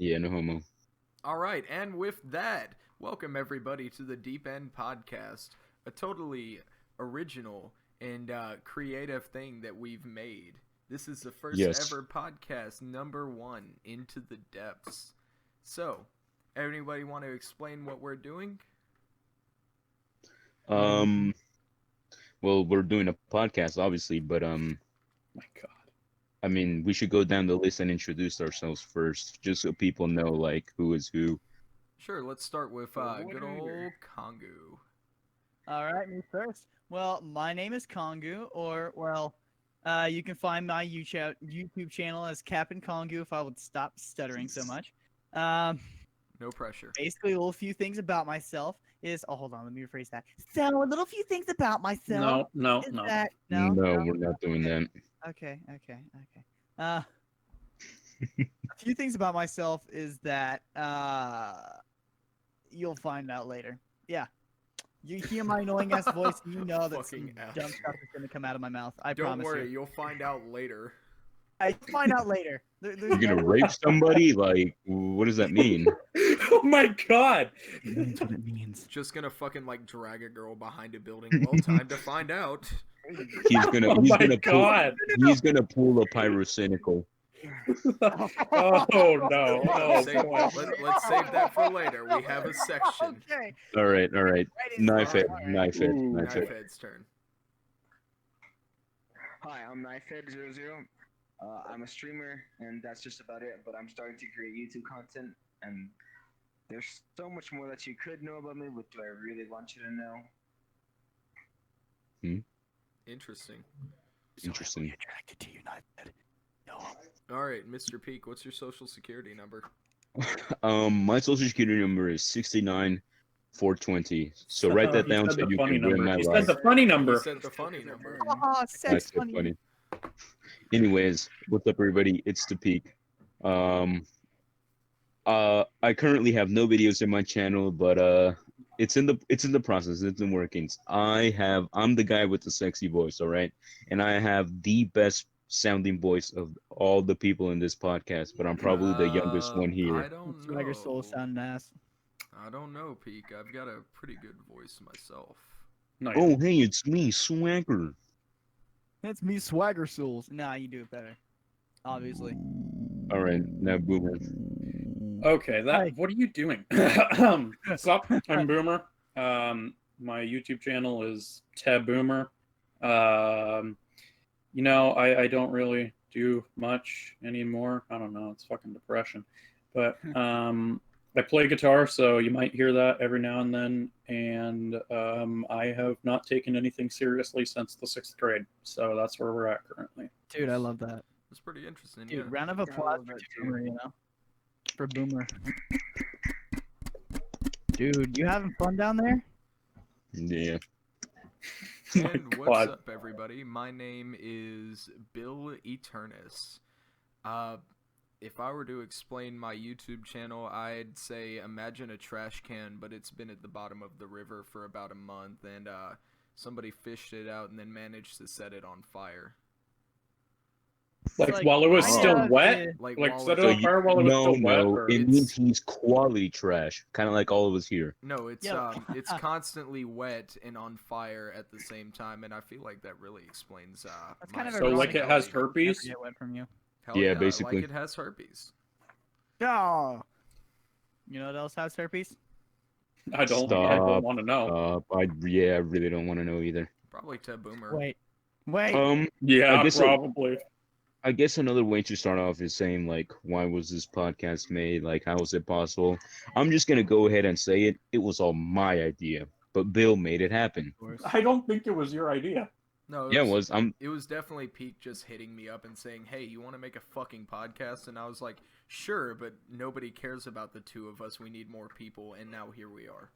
Yeah, no homo. All right, and with that, welcome everybody to the Deep End Podcast, a totally original and creative thing that we've made. This is the first Yes. ever podcast, number 1, Into the Depths. So, anybody want to explain what we're doing? Well, we're doing a podcast, obviously, but My God. I mean, we should go down the list and introduce ourselves first, just so people know like who is who. Sure, let's start with good old Kongu. All right, me first. Well, my name is Kongu, you can find my YouTube channel as Captain Kongu if I would stop stuttering so much. No pressure. Basically, a little few things about myself is. Oh, hold on, let me rephrase that. So, a little few things about myself. No. No, We're not doing that. Okay. A few things about myself is that you'll find out later. Yeah. You hear my annoying ass voice, and you know that some Fucking ass. dumb stuff is gonna come out of my mouth. I Don't promise worry, you. you'll find out later. I find out later. You're gonna rape somebody? Like, what does that mean? Oh my God. That's what it means. Just gonna fucking like drag a girl behind a building. Well, time to find out. He's gonna Oh he's my gonna God. he's gonna pull a pyrocynical. Oh no. Oh boy. Let's save that for later. We have a section. Okay. All right. Knife it. Ooh. Knifehead's turn. Hi, I'm Knifehead00. I'm a streamer, and that's just about it. But I'm starting to create YouTube content, and there's so much more that you could know about me. But do I really want you to know? Interesting. Interesting. Attracted to you, Knifehead. No. All right, Mr. Peak, what's your social security number? My social security number is 69420. So write that He down said so the you funny can win number. my He life. said the funny He number. said the funny number. Oh, That's sex so funny. funny. Anyways, what's up, everybody? It's the Peak. I currently have no videos in my channel, but it's in the process. It's in workings. I'm the guy with the sexy voice, all right, and I have the best sounding voice of all the people in this podcast, but I'm probably the youngest one I here. don't Swagger soul know. sound ass. I don't know, Peak. I've got a pretty good voice myself. Nice. Oh, hey, it's me, Swagger. That's me, Swagger souls. Nah, you do it better. Obviously. All right, now Boomer. Okay, Hi. what are you doing? Sup? I'm Boomer. My YouTube channel is Tab Boomer. I don't really do much anymore. I don't know, it's fucking depression. But I play guitar, so you might hear that every now and then. And I have not taken anything seriously since the 6th grade. So that's where we're at currently. Dude, I love that. It's pretty interesting. Dude, Yeah. round of I applause love for that too. Boomer, you know? For Boomer. Dude, you having fun down there? Yeah. And My what's God. up, everybody? My name is Bill Eternus. If I were to explain my YouTube channel, I'd say imagine a trash can, but it's been at the bottom of the river for about a month, and somebody fished it out and then managed to set it on fire. Like, Like, while it was I still have wet? the- Like, Like, while set it it's- on fire while it was still wet? Or... It it's- means he's quality trash, kind of like all of us here. No, it's Yo. it's constantly wet and on fire at the same time, and I feel like that really explains. That's my kind of So, like, it has personality. herpes? It went from you. Hell Yeah, yeah, basically. like it has herpes. Oh. You know what else has herpes? I don't Stop. want to know. I really don't want to know either. Probably Ted Boomer. Wait. Yeah, I guess probably. I guess another way to start off is saying like, why was this podcast made? Like, how was it possible? I'm just gonna go ahead and say it. It was all my idea, but Bill made it happen. I don't think it was your idea. No, Yeah, it was. It was definitely Pete just hitting me up and saying, "Hey, you want to make a fucking podcast?" And I was like, "Sure," but nobody cares about the two of us. We need more people, and now here we are.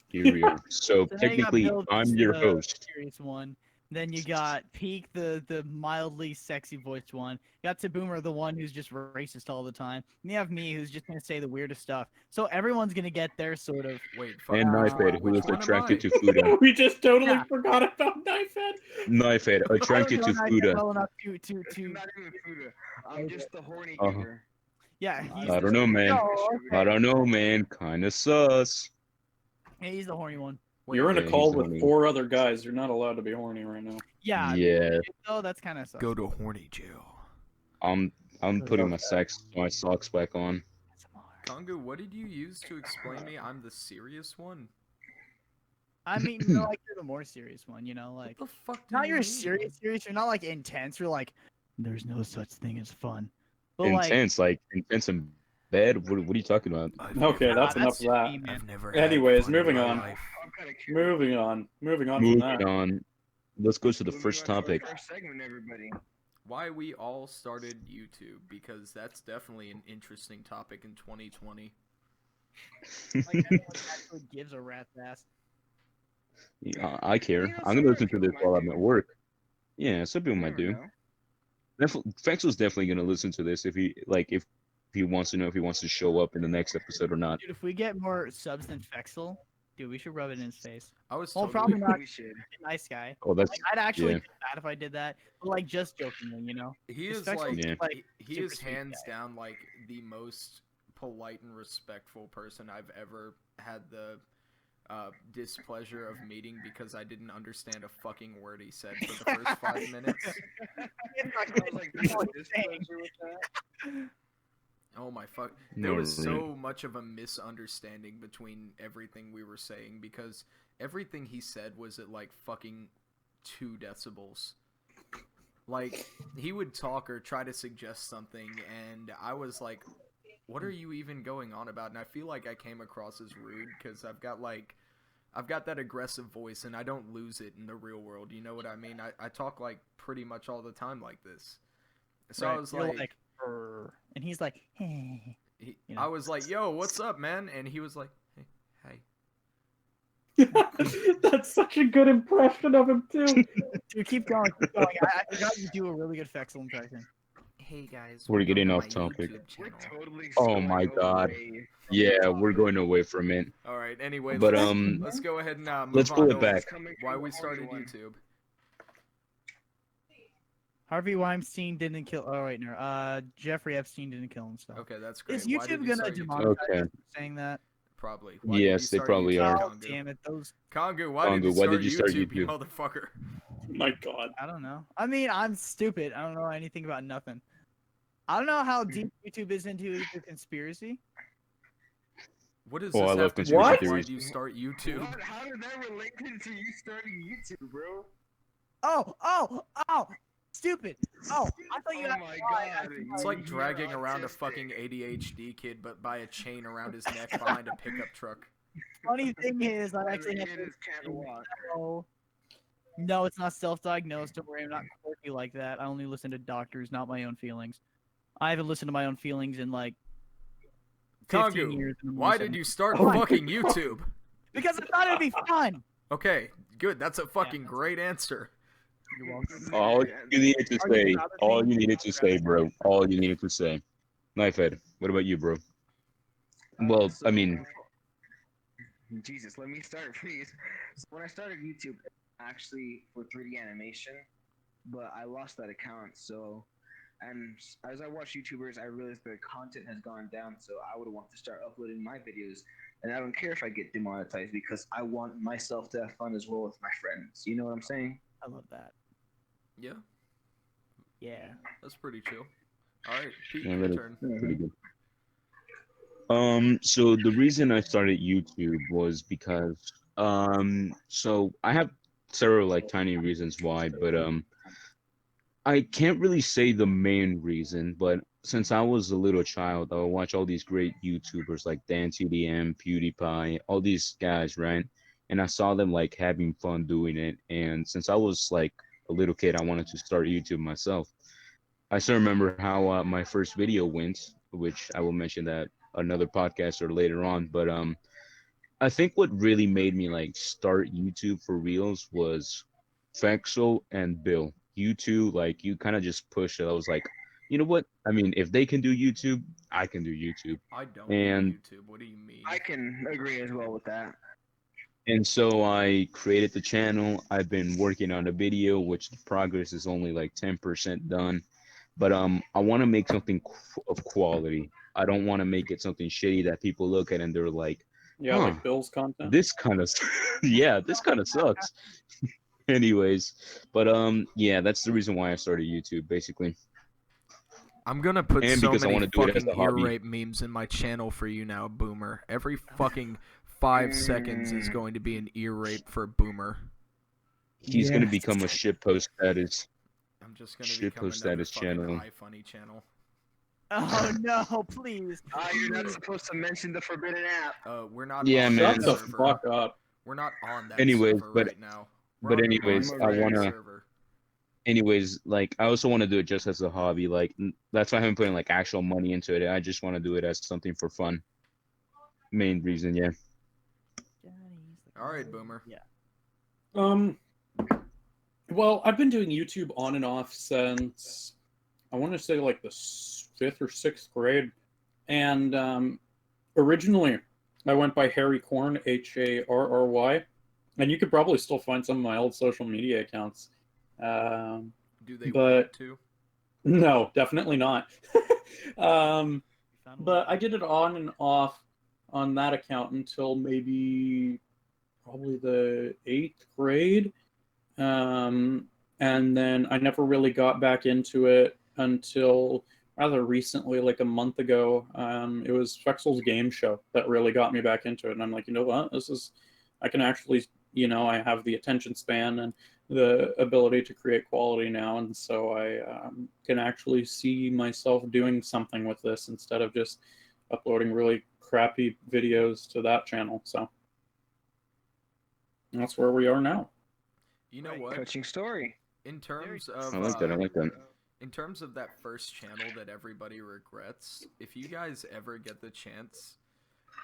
Here we are. So So now you got technically, Bill, I'm just your the host. Serious one. Then you got Peak, the mildly sexy voiced one. You got Boomer, the one who's just racist all the time. And you have me, who's just gonna say the weirdest stuff. So everyone's gonna get their sort of. Wait, fuck. And Uh, Knifehead, who which is one am attracted I? to Fuda. We just totally Yeah. forgot about Knifehead. Knifehead, I don't attracted know to Knifehead Fuda. well enough It's to. not even Fuda. I'm just the horny Uh-huh. giver. Yeah, he's I don't know, man. No, I don't know, man. Kind of sus. he's the horny one. Wait, You're in a Yeah, call he's with horny. 4 other guys. You're not allowed to be horny right now. Yeah. Yeah, So that's kind of sus. go to horny jail. I'm putting my socks back on. Kongu, what did you use to explain me I'm the serious one? I mean, you're like you're the more serious one, you know, like What the fuck do not you you're mean? serious. You're not like intense. You're like, there's no such thing as fun. But like, Intense, like intense in bed. What are you talking about? Okay, that's enough that's of that. me, man. I've never Anyways, had fun in moving my on. life. I'm kind of curious. Moving on from Moving that. on. Let's go to the Moving first on to our topic. First segment, everybody. Why we all started YouTube, because that's definitely an interesting topic in 2020. Like anyone actually gives a rat's ass. Yeah, I care. You know, I'm gonna listen to some this people while might I'm at do. work. Yeah, some people You might never do. know. Fexel's definitely gonna listen to this if he wants to know if he wants to show up in the next episode or not. Dude, if we get more subs than Fexel, dude, we should rub it in his face. I was Well, totally... probably not. We should. He's a nice guy. Oh, that's Like, I'd actually yeah. do that if I did that, but like just jokingly, you know. He His is Fexel's like, Yeah. like he super is sweet hands guy. down like the most polite and respectful person I've ever had the displeasure of meeting, because I didn't understand a fucking word he said for the first 5 minutes. I was like, there's a displeasure with that. Oh my fuck. There No, was right. so much of a misunderstanding between everything we were saying, because everything he said was at like fucking 2 decibels. Like, he would talk or try to suggest something, and I was like, what are you even going on about? And I feel like I came across as rude, because I've got that aggressive voice, and I don't lose it in the real world. You know what I mean? I talk like pretty much all the time like this. So Right, I was you're like "Brr," and he's like, hey. You know. I was like, yo, what's up, man? And he was like, hey. That's such a good impression of him too. Dude, keep going, keep going. I forgot you do a really good Fexel impression. Hey guys, We're welcome getting to off my topic. YouTube We're channel. totally Oh going my God. away from Yeah, the we're topic. going away from it. All right. Anyway, But, let's go ahead and move let's on pull to it back. Coming why from we the started horny one. YouTube. Harvey Weinstein didn't kill. Oh wait, no. Jeffrey Epstein didn't kill himself. Okay, that's great. Is Why did YouTube you gonna start YouTube? demonetize Okay. us for saying that? Probably. Why did you Yes, they start probably YouTube, are. Oh Kongu? damn it, those. Kongu, why did you Kongu, why start did you start YouTube, you YouTube? motherfucker? My God. I don't know. I mean, I'm stupid. I don't know anything about nothing. I don't know how deep YouTube is into the conspiracy. What does Oh, this I have love to do conspiracy with theories. why did you start YouTube? What? How did that relate to you starting YouTube, bro? Oh, stupid. Oh, I thought you Oh had my why. God. It's like You're dragging around a autistic. fucking ADHD kid, but by a chain around his neck behind a pickup truck. Funny thing is, I And the actually have kid is can't walk. no, it's not self-diagnosed. Don't worry, I'm not quirky like that. I only listen to doctors, not my own feelings. I haven't listened to my own feelings in like 15 Kongu, years. and I'm why listening. did you start Why? fucking YouTube? Because I thought it'd be fun. Okay, good. That's a fucking that's- great answer. You're welcome. All you needed to Are you say. proud of All me? you needed to say, bro. All you needed to say. Knifehead, what about you, bro? Well, I mean, Jesus, let me start, please. So when I started YouTube, actually for 3D animation, but I lost that account. So, and as I watch YouTubers, I realized their content has gone down. So I would want to start uploading my videos, and I don't care if I get demonetized because I want myself to have fun as well with my friends. You know what I'm saying? I love that. Yeah, Yeah. that's pretty chill. All right, Pete, yeah, your that is turn. pretty good. So the reason I started YouTube was because, so I have several like tiny reasons why, but I can't really say the main reason, but since I was a little child, I would watch all these great YouTubers like Dan TDM, PewDiePie, all these guys, right? And I saw them like having fun doing it. And since I was like a little kid, I wanted to start YouTube myself. I still remember how my first video went, which I will mention that another podcast or later on. But I think what really made me like start YouTube for reals was Fexel and Bill. You two, like you kind of just pushed it. I was like, you know what? I mean, if they can do YouTube, I can do YouTube. I don't And- do YouTube. What do you mean? I can agree as well with that. And so I created the channel. I've been working on a video, which the progress is only like 10% done. But I want to make something of quality. I don't want to make it something shitty that people look at and they're like, Yeah, huh, like Bill's content. this kind of yeah, this kind of sucks. Anyways, but yeah, that's the reason why I started YouTube basically, I'm gonna put and so because I many want to do it as fucking a ear hobby. rape memes in my channel for you now, Boomer. Every fucking 5 seconds is going to be an ear rape for Boomer. He's gonna Yes. become a shitpost status. I'm just gonna Shitpost become another status fucking channel. iFunny channel. Oh no, please. You're not supposed to mention the forbidden app. We're not Yeah, on man. that Shut the server. fuck up. We're not on that Anyways, server but right now. We're but on the anyways, Mars I Raid wanna. server. Anyways, like I also want to do it just as a hobby. Like that's why I haven't put like actual money into it. I just want to do it as something for fun. Main reason, yeah. All right, Boomer. Yeah. Well, I've been doing YouTube on and off since I want to say like the 5th or 6th grade, and originally I went by Harry Corn, Harry, and you could probably still find some of my old social media accounts. Do they But- want to? No, definitely not. But I did it on and off on that account until maybe probably the 8th grade. And then I never really got back into it until rather recently, like a month ago. It was Fexel's game show that really got me back into it. And I'm like, you know what? I can actually, I have the attention span and the ability to create quality now. And so I can actually see myself doing something with this instead of just uploading really crappy videos to that channel. So that's where we are now. You know Right. what? Touching story. In terms of I like that. I like that. in terms of that first channel that everybody regrets, if you guys ever get the chance,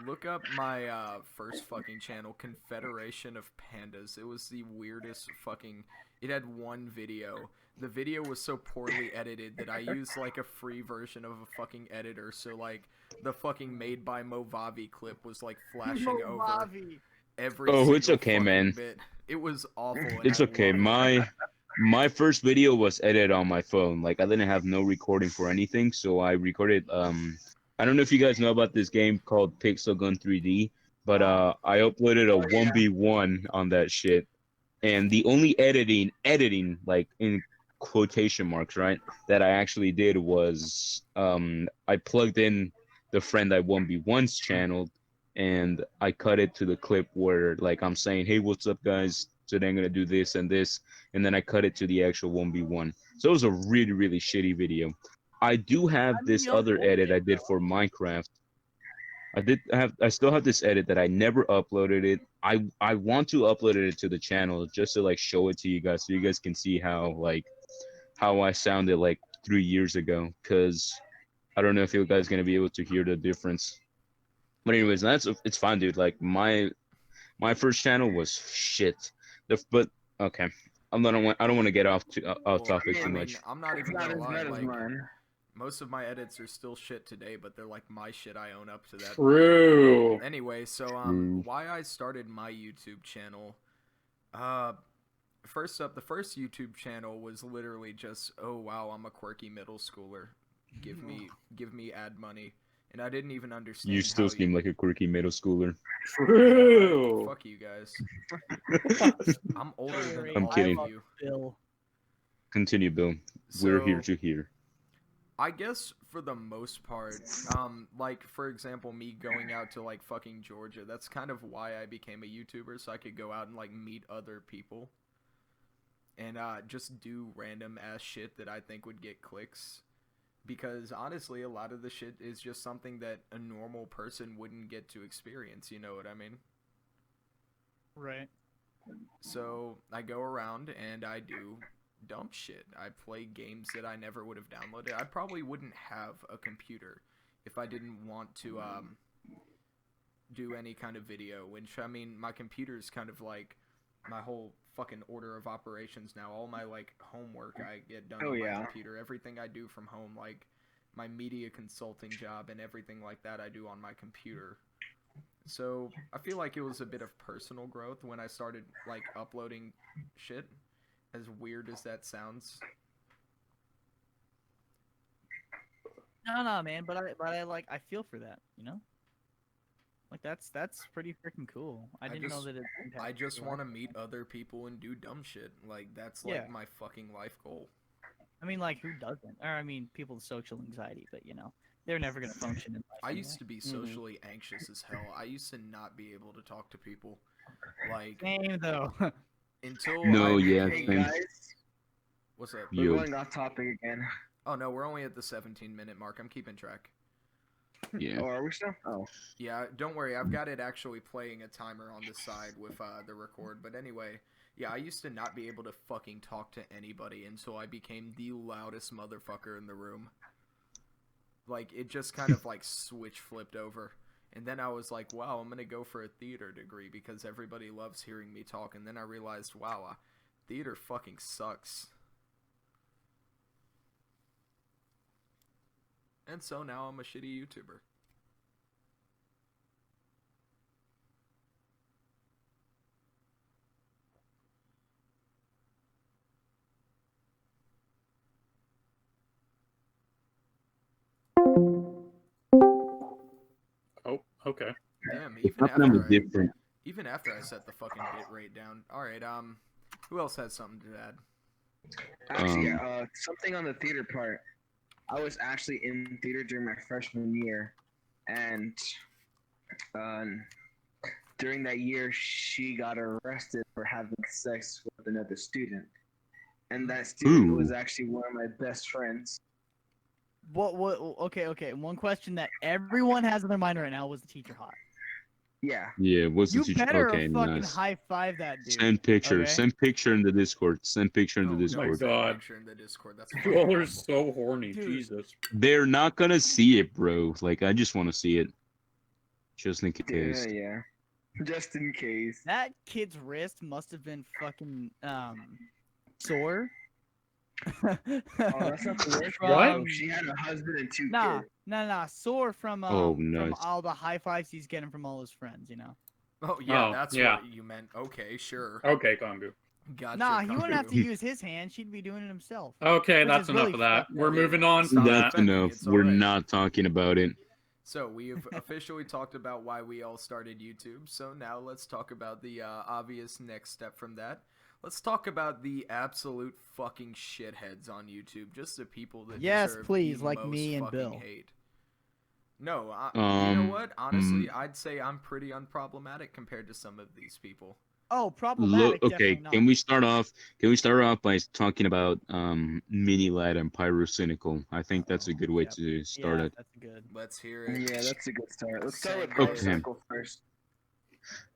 look up my first fucking channel, Confederation of Pandas. It was the weirdest fucking... It had one video. The video was so poorly edited that I used like a free version of a fucking editor, so like the fucking made by Movavi clip was like flashing over Movavi. every Oh, it's single okay, fucking man. bit. It was awful. And It's I okay. loved it. My first video was edited on my phone. Like I didn't have no recording for anything, so I recorded. I don't know if you guys know about this game called Pixel Gun 3D, but I uploaded a 1v1 on that shit, and the only editing like in quotation marks, right, that I actually did was I plugged in the friend I 1v1's channel, and I cut it to the clip where like I'm saying, hey, what's up, guys? Today I'm gonna do this and this, and then I cut it to the actual 1v1. So it was a really, really shitty video. I do have this other edit I did for Minecraft. I still have this edit that I never uploaded it. I want to upload it to the channel just to like show it to you guys so you guys can see how I sounded like 3 years ago, because I don't know if you guys gonna be able to hear the difference. But anyways, it's fine, dude. Like my first channel was shit. But okay, I don't want to get off topic I too mean, much. I'm not even Not gonna as lie. bad as Like, mine. most of my edits are still shit today, but they're like my shit. I own up to that. True. Anyway, so True. why I started my YouTube channel. First up, the first YouTube channel was literally just, oh wow, I'm a quirky middle schooler. Give me ad money. And I didn't even understand. You still seem like a quirky middle schooler. True. Fuck you guys. I'm older than Sorry, I'm all kidding. of you. Bill. Continue, Bill. We're So, here to hear. I guess for the most part, like for example, me going out to like fucking Georgia, that's kind of why I became a YouTuber, so I could go out and like meet other people. And just do random ass shit that I think would get clicks. Because honestly, a lot of the shit is just something that a normal person wouldn't get to experience, you know what I mean? Right. So I go around and I do dumb shit. I play games that I never would have downloaded. I probably wouldn't have a computer if I didn't want to do any kind of video, which I mean, my computer is kind of like my whole fucking order of operations now. All my like homework I get done on my computer. Everything I do from home, like my media consulting job and everything like that, I do on my computer. So I feel like it was a bit of personal growth when I started like uploading shit, as weird as that sounds. No, man. But I like I feel for that. You know. Like that's pretty freaking cool. I didn't know just- that it. I just want to meet other people and do dumb shit. Like that's Yeah. like my fucking life goal. I mean, like who doesn't? Or I mean, people with social anxiety, but they're never gonna function in life. I anyway. used to be socially anxious as hell. I used to not be able to talk to people. Like Same though. until No, I yeah, Hey became... thanks. guys, What's up? we're Yo. going off topic again. Oh no, we're only at the 17-minute mark. I'm keeping track. Yeah. Oh, are we still? Oh. Yeah, don't worry. I've got it actually playing a timer on the side with the record. But anyway, yeah, I used to not be able to fucking talk to anybody until I became the loudest motherfucker in the room. Like, it just kind of like switch flipped over. And then I was like, wow, I'm going to go for a theater degree because everybody loves hearing me talk. And then I realized, wow, theater fucking sucks. And so now I'm a shitty YouTuber. Oh, okay. Damn, It's not that much different. even after I set the fucking bit rate down. All right, who else has something to add? Actually, something on the theater part. I was actually in theater during my freshman year, and during that year, she got arrested for having sex with another student, and that student Ooh. was actually one of my best friends. What? Okay. One question that everyone has in their mind right now: was the teacher hot? Yeah. Yeah, what's the You teacher? better Okay, fucking nice. high five that dude. Send picture. okay? Send picture in the Discord. Send picture in the No, Discord. my send a God. picture in the Discord. That's You all are fucking so horny. Dude. Jesus. They're not gonna see it, bro. Like, I just want to see it, just in case. Yeah. Just in case. That kid's wrist must have been fucking sore. Oh, that's not the worst. What? She had a husband and two Nah, kids. nah, sore from Oh, from nice. all the high fives he's getting from all his friends. Oh yeah, Oh, that's yeah. what you meant. Okay, sure. Okay, Kongu. Gotcha. Nah, he wouldn't have to Kongu. use his hand. She'd be doing it himself. Okay, Which that's is enough really of that. fucked We're up. moving on Stop from it. that. That's enough. It's We're alright. not talking about it. So we've officially talked about why we all started YouTube. So now let's talk about the obvious next step from that. Let's talk about the absolute fucking shitheads on YouTube. Just the people that Yes, deserve please, the like most me and fucking Bill. hate. No, you know what? Honestly, mm. I'd say I'm pretty unproblematic compared to some of these people. Oh, Look, problematic. okay. Definitely not. Can we start off? Can we start off by talking about Mini Lad and Pyrocynical? I think that's a good way Yep. to start Yeah, it. that's good. Let's hear it. Yeah, that's a good start. Let's start with Okay. Pyrocynical first.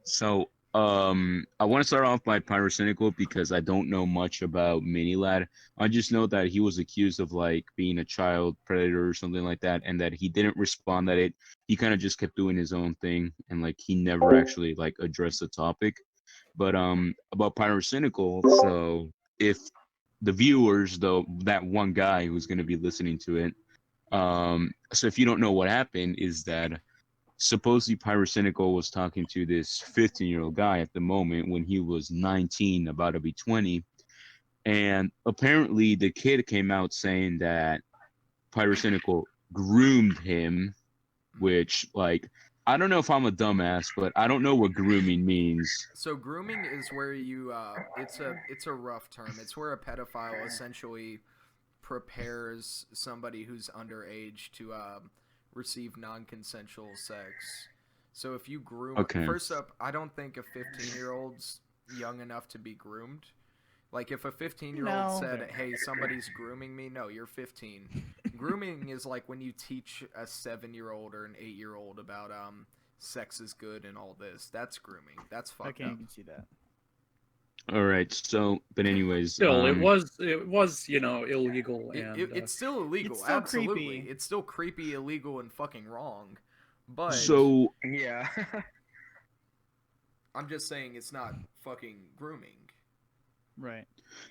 So, I want to start off by Pyrocynical because I don't know much about Mini Lad. I just know that he was accused of like being a child predator or something like that, and that he didn't respond at it. He kind of just kept doing his own thing, and like he never actually like addressed the topic. But about Pyrocynical, so if the viewers, though, that one guy who's going to be listening to it, so if you don't know what happened, is that supposedly Pyrocynical was talking to this 15-year-old guy at the moment when he was 19, about to be 20, and apparently the kid came out saying that Pyrocynical groomed him, which like I don't know if I'm a dumbass, but I don't know what grooming means. So grooming is where you it's a rough term. It's where a pedophile essentially prepares somebody who's underage to receive non-consensual sex. So if you groom Okay. first up, I don't think a 15-year-old's young enough to be groomed. Like if a 15-year-old No. said, "Hey, somebody's grooming me," no, you're 15. Grooming is like when you teach a 7-year-old or an 8-year-old about sex is good and all this. That's grooming. That's I fucked can't up. even see that. All right, so but anyways, Still, it was illegal and It's still illegal. It's still Absolutely, creepy. it's still creepy, illegal, and fucking wrong. But so Yeah. I'm just saying it's not fucking grooming. Right.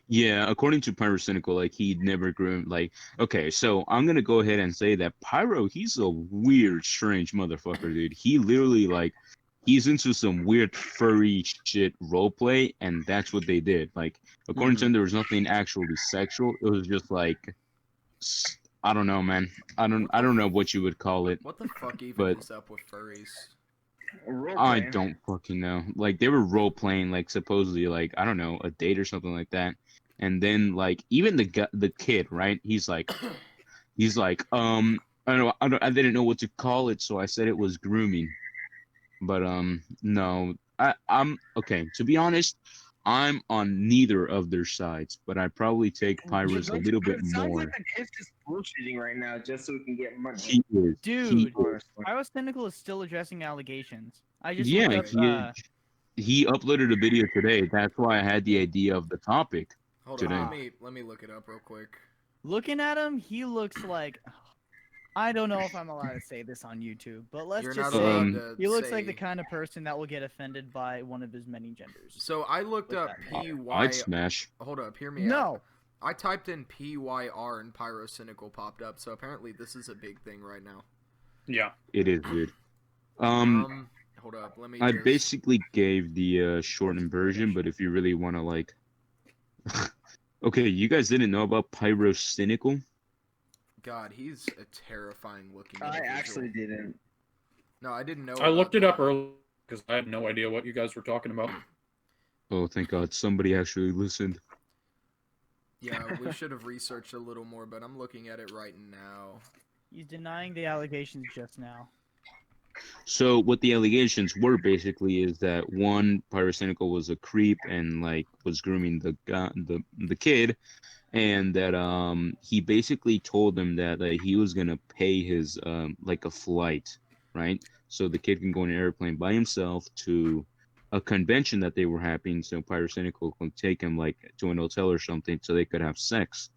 yeah, according to Pyrocynical, like he never groomed. Like, okay, so I'm gonna go ahead and say that Pyro, he's a weird, strange motherfucker, dude. He literally like he's into some weird furry shit roleplay, and that's what they did. Like, according to him, there was nothing actually sexual. It was just like I don't know, man. I don't know what you would call it, What the fuck even but is up with furries? Role I play. don't fucking know. Like they were role playing, like supposedly, like I don't know, a date or something like that. And then like even the kid, right? He's like, I didn't know what to call it, so I said it was grooming. But no, I'm okay. To be honest, I'm on neither of their sides, but I probably take Pyro's a little bit It sounds like more. the kid's just bullshitting right now just so we can get money. He is. He Dude, is. Honestly. Pyrocynical is still addressing allegations. I just Yeah, looked up. he uploaded a video today. That's why I had the idea of the topic Hold today. on, let me look it up real quick. Looking at him, he looks like. I don't know if I'm allowed to say this on YouTube, but let's You're just not say allowed to he looks say... like the kind of person that will get offended by one of his many genders. So I looked With up that. I'd PY. smash. Hold up, hear me out. No, I typed in PYR and Pyrocynical popped up, so apparently this is a big thing right now. Yeah. It is good. Hold up, let me I just... basically gave the shortened version, but if you really want to like, okay, you guys didn't know about Pyrocynical? God, he's a terrifying looking I individual. actually didn't. No, I didn't know I looked it about up earlier because I had no idea what you guys were talking about. Oh, thank God, somebody actually listened. Yeah, we should have researched a little more, but I'm looking at it right now. he's denying the allegations just now. So what the allegations were basically is that one, Pyrocynical was a creep and like was grooming the kid, and that he basically told him that he was gonna pay his like a flight, right? So the kid can go on an airplane by himself to a convention that they were having, so Pyrocynical can take him like to an hotel or something so they could have sex.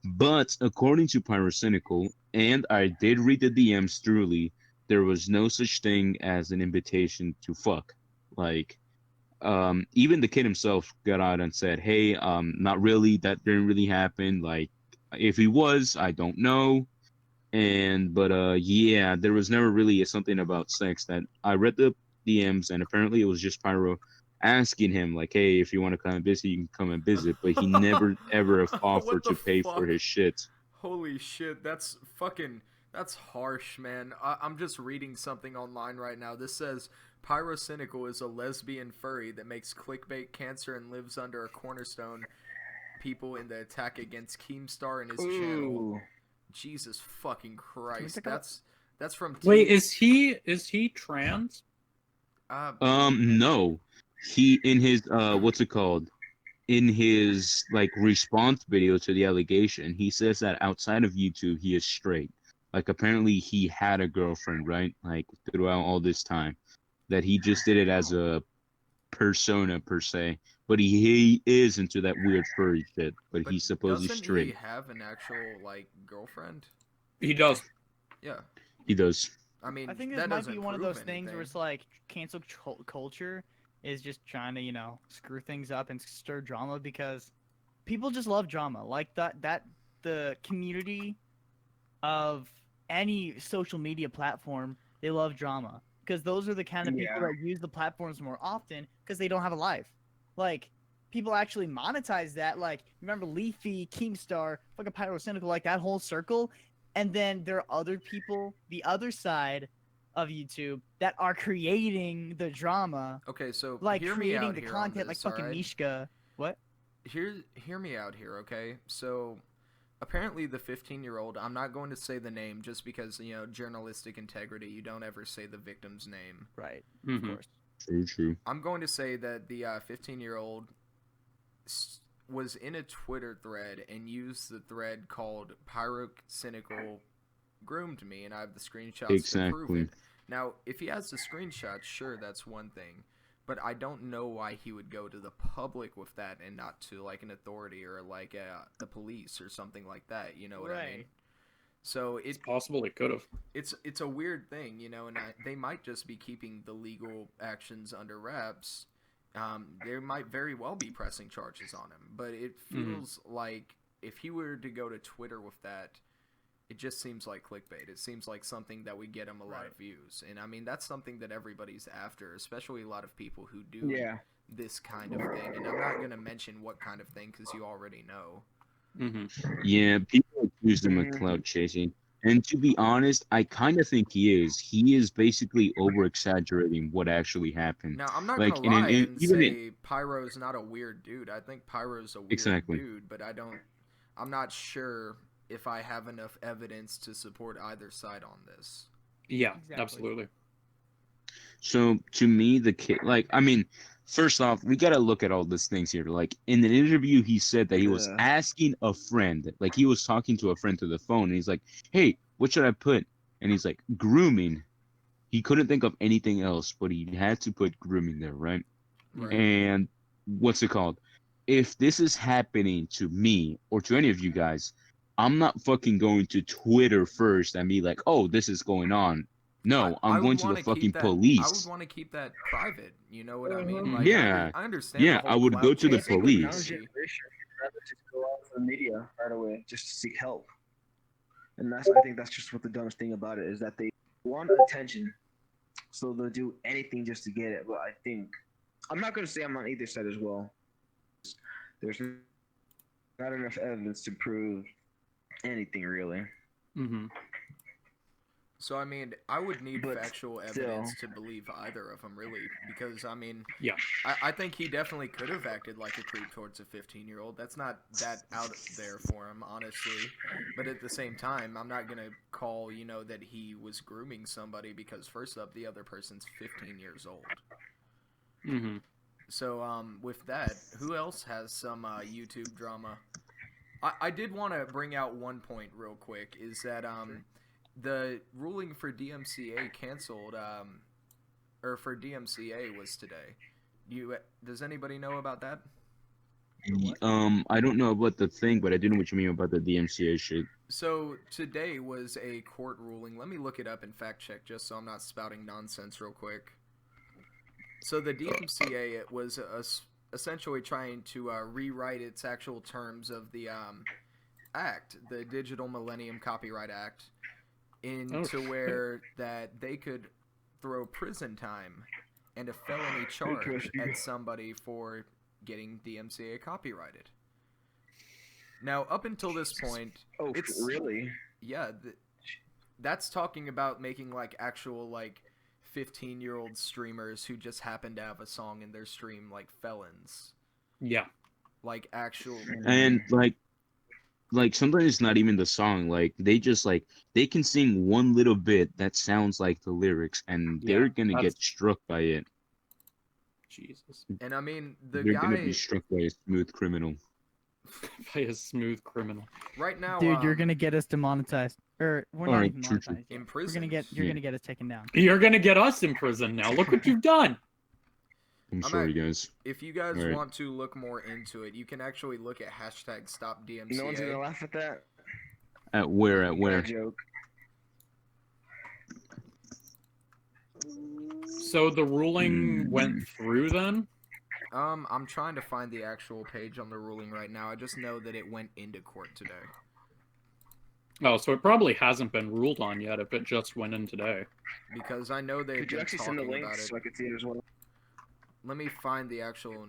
But according to Pyrocynical, and I did read the DMs thoroughly, there was no such thing as an invitation to fuck. Like even the kid himself got out and said, hey, not really, that didn't really happen. Like if he was, I don't know. And but yeah, there was never really something about sex. That I read the DMs, and apparently it was just Pyro asking him like, hey, if you want to come and visit, you can come and visit, but he never ever offered What the to pay for fuck? his shit. Holy shit, that's harsh, man. I'm just reading something online right now. This says Pyrocynical is a lesbian furry that makes clickbait cancer and lives under a cornerstone people in the attack against Keemstar and his channel. Ooh. Jesus fucking Christ. take a- That's from Wait, is he trans? No, he in his what's it called? In his like response video to the allegation, he says that outside of YouTube, he is straight. Like apparently he had a girlfriend, right? Like throughout all this time, that he just did it as a persona per se. But he is into that weird furry shit. But he's supposedly doesn't straight. he have an actual like girlfriend? He does. Yeah. He does. I mean, I think that this might doesn't be one of prove those things where anything. it's like cancel culture is just trying to, screw things up and stir drama because people just love drama. Like that the community of any social media platform, they love drama because those are the kind of people Yeah. that use the platforms more often because they don't have a life. Like people actually monetize that. Like remember Leafy, Keemstar, fucking Pyrocynical, like that whole circle. And then there are other people, the other side of YouTube, that are creating the drama, Okay, so like hear me creating out the here on content, like this, fucking alright? Mishka. What? Hear me out here, okay? So apparently the 15-year-old, I'm not going to say the name just because, journalistic integrity, you don't ever say the victim's name. Right. Mhm. Of course. True. I'm going to say that the 15-year-old was in a Twitter thread and used the thread called Pyrocynical groomed me, and I have the screenshots to prove Exactly. it. Now, if he has the screenshots, sure, that's one thing. But I don't know why he would go to the public with that and not to, like, an authority or, like, the police or something like that. You know what I mean? Right. So It's possible he could have. it's a weird thing, and they might just be keeping the legal actions under wraps. They might very well be pressing charges on him, but it feels like if he were to go to Twitter with that, it just seems like clickbait. It seems like something that would get him a lot of views, and I mean that's something that everybody's after, especially a lot of people who do Yeah. this kind of thing. And I'm not gonna mention what kind of thing because you already know. Mm-hmm. Yeah, people are accused him of Mhm. clout chasing. And to be honest, I kind of think he is. He is basically over exaggerating what actually happened. Now, I'm not Like gonna lie and even in say Pyro's not a weird dude. I think Pyro's a weird exactly. dude, but I'm not sure if I have enough evidence to support either side on this. Yeah, Exactly. absolutely. So to me, the kid, like, I mean, first off, we gotta look at all these things here. Like in an interview, he said that he was Yeah. asking a friend, like he was talking to a friend to the phone, and he's like, "Hey, what should I put?" And he's like, "Grooming." He couldn't think of anything else, but he had to put grooming there, right? Right. And what's it called? If this is happening to me or to any of you guys, I'm not fucking going to Twitter first and be like, "Oh, this is going on." No, I I'm would going to the want to fucking keep that. I would police. want to keep that private. You know what I mean? Mhm. Like, Yeah, I understand yeah, the I whole would go clout to the I think chasing with young police. energy. generation, you'd rather just go out to the media right away just to seek help. And I think that's just what the dumbest thing about it is that they want attention, so they'll do anything just to get it. But I think I'm not gonna say I'm on either side as well. There's not enough evidence to prove anything really. Hmm. So I mean, I would need But factual still. evidence to believe either of them, really, because I mean, Yeah. I think he definitely could have acted like a creep towards a 15-year-old. That's not that out there for him, honestly. But at the same time, I'm not gonna call that he was grooming somebody because first up, the other person's 15 years old. Hmm. So with that, who else has some YouTube drama? I did want to bring out one point real quick is that the ruling for DMCA canceled or for DMCA was today. Does anybody know about that? I don't know about the thing, but I do know what you mean about the DMCA shit. So today was a court ruling. Let me look it up and fact check just so I'm not spouting nonsense real quick. So the DMCA it was essentially trying to rewrite its actual terms of the act, the Digital Millennium Copyright Act, into where that they could throw prison time and a felony charge at somebody for getting DMCA copyrighted. Now, up until this point, Oh, it's really? yeah, that's talking about making like actual like 15-year-old streamers who just happen to have a song in their stream like felons, Yeah. like actual. And like sometimes it's not even the song. Like they can sing one little bit that sounds like the lyrics, and Yeah. they're gonna That's get struck by it. Jesus. And I mean, the They're gonna be guy struck by a smooth criminal. By a smooth criminal. right now, Dude, you're gonna get us demonetized, or we're not Alright, even true. monetized. Yet. imprisoned. You're Yeah. gonna get us taken down. You're gonna get us in prison now. Look what you've done. I'm I'm sorry, at- guys. If you guys Alright. want to look more into it, you can actually look at hashtag Stop DMCA. No one's gonna laugh at that. At where? At where? Joke. So the ruling went through then? I'm trying to find the actual page on the ruling right now. I just know that it went into court today. Oh, so it probably hasn't been ruled on yet if it just went in today. Because I know they've Could you been actually send the talking about links it. so I could see it as well? Let me find the actual.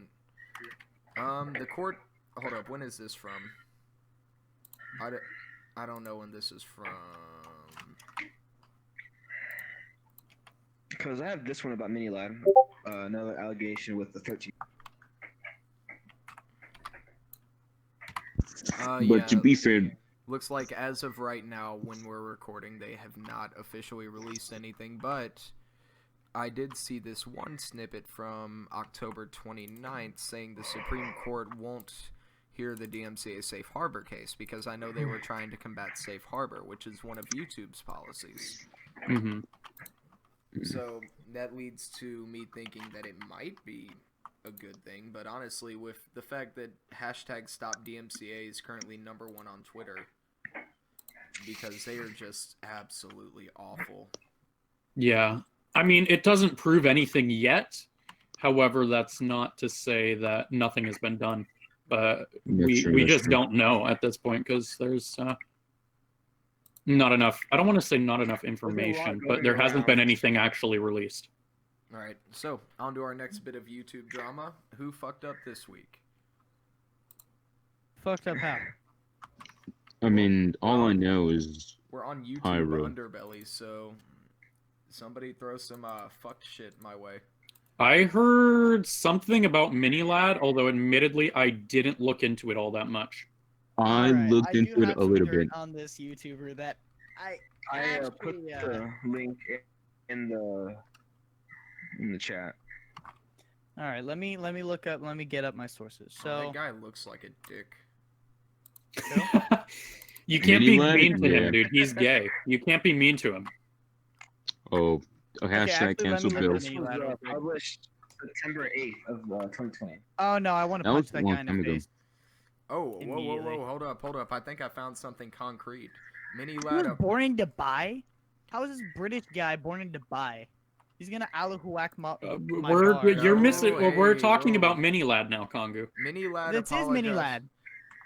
The court. Hold up. When is this from? I don't know when this is from. Because I have this one about Minilab. Another allegation with the 13. But to be fair, Looks like as of right now, when we're recording, they have not officially released anything, but I did see this one snippet from October 29th saying the Supreme Court won't hear the DMCA safe harbor case because I know they were trying to combat safe harbor, which is one of YouTube's policies. Mm-hmm. So that leads to me thinking that it might be a good thing, but honestly, with the fact that hashtag Stop DMCA is currently #1 on Twitter because they are just absolutely awful. Yeah. I mean, it doesn't prove anything yet. However, that's not to say that nothing has been done. But we just don't know at this point because there's not enough. I don't want to say not enough information, but there hasn't been anything actually released. All right, so on to our next bit of YouTube drama. Who fucked up this week? Fucked up how? I mean, all I Well, know is we're on YouTube Pyro. Underbelly, so somebody throw some fuck shit my way. I heard something about Mini Lad, although admittedly I didn't look into it all that much. I All right, looked I do into it have a some little dirt bit. on this YouTuber that I I put actually. the link in the chat. All right, let me look up. Let me get up my sources. Oh, that So guy looks like a dick. You can't Mini be Lad? mean to Yeah. him, dude. He's gay. You can't be mean to him. Oh, a okay, hashtag actually, let cancel me look Bill. at This Mini was Lad real quick. published September 8th of 2020. Oh no, I want to That was punch a that long guy in the time ago. face. Oh, whoa, whoa, Immediately. whoa, hold up. I think I found something concrete. Mini He was Lad up. born in Dubai. How is this British guy born in Dubai? He's gonna whack my You're No, missing. Well, we're hey, talking whoa. about Mini Lad now, Kongu. Mini Lad This is Mini apologized. Lad.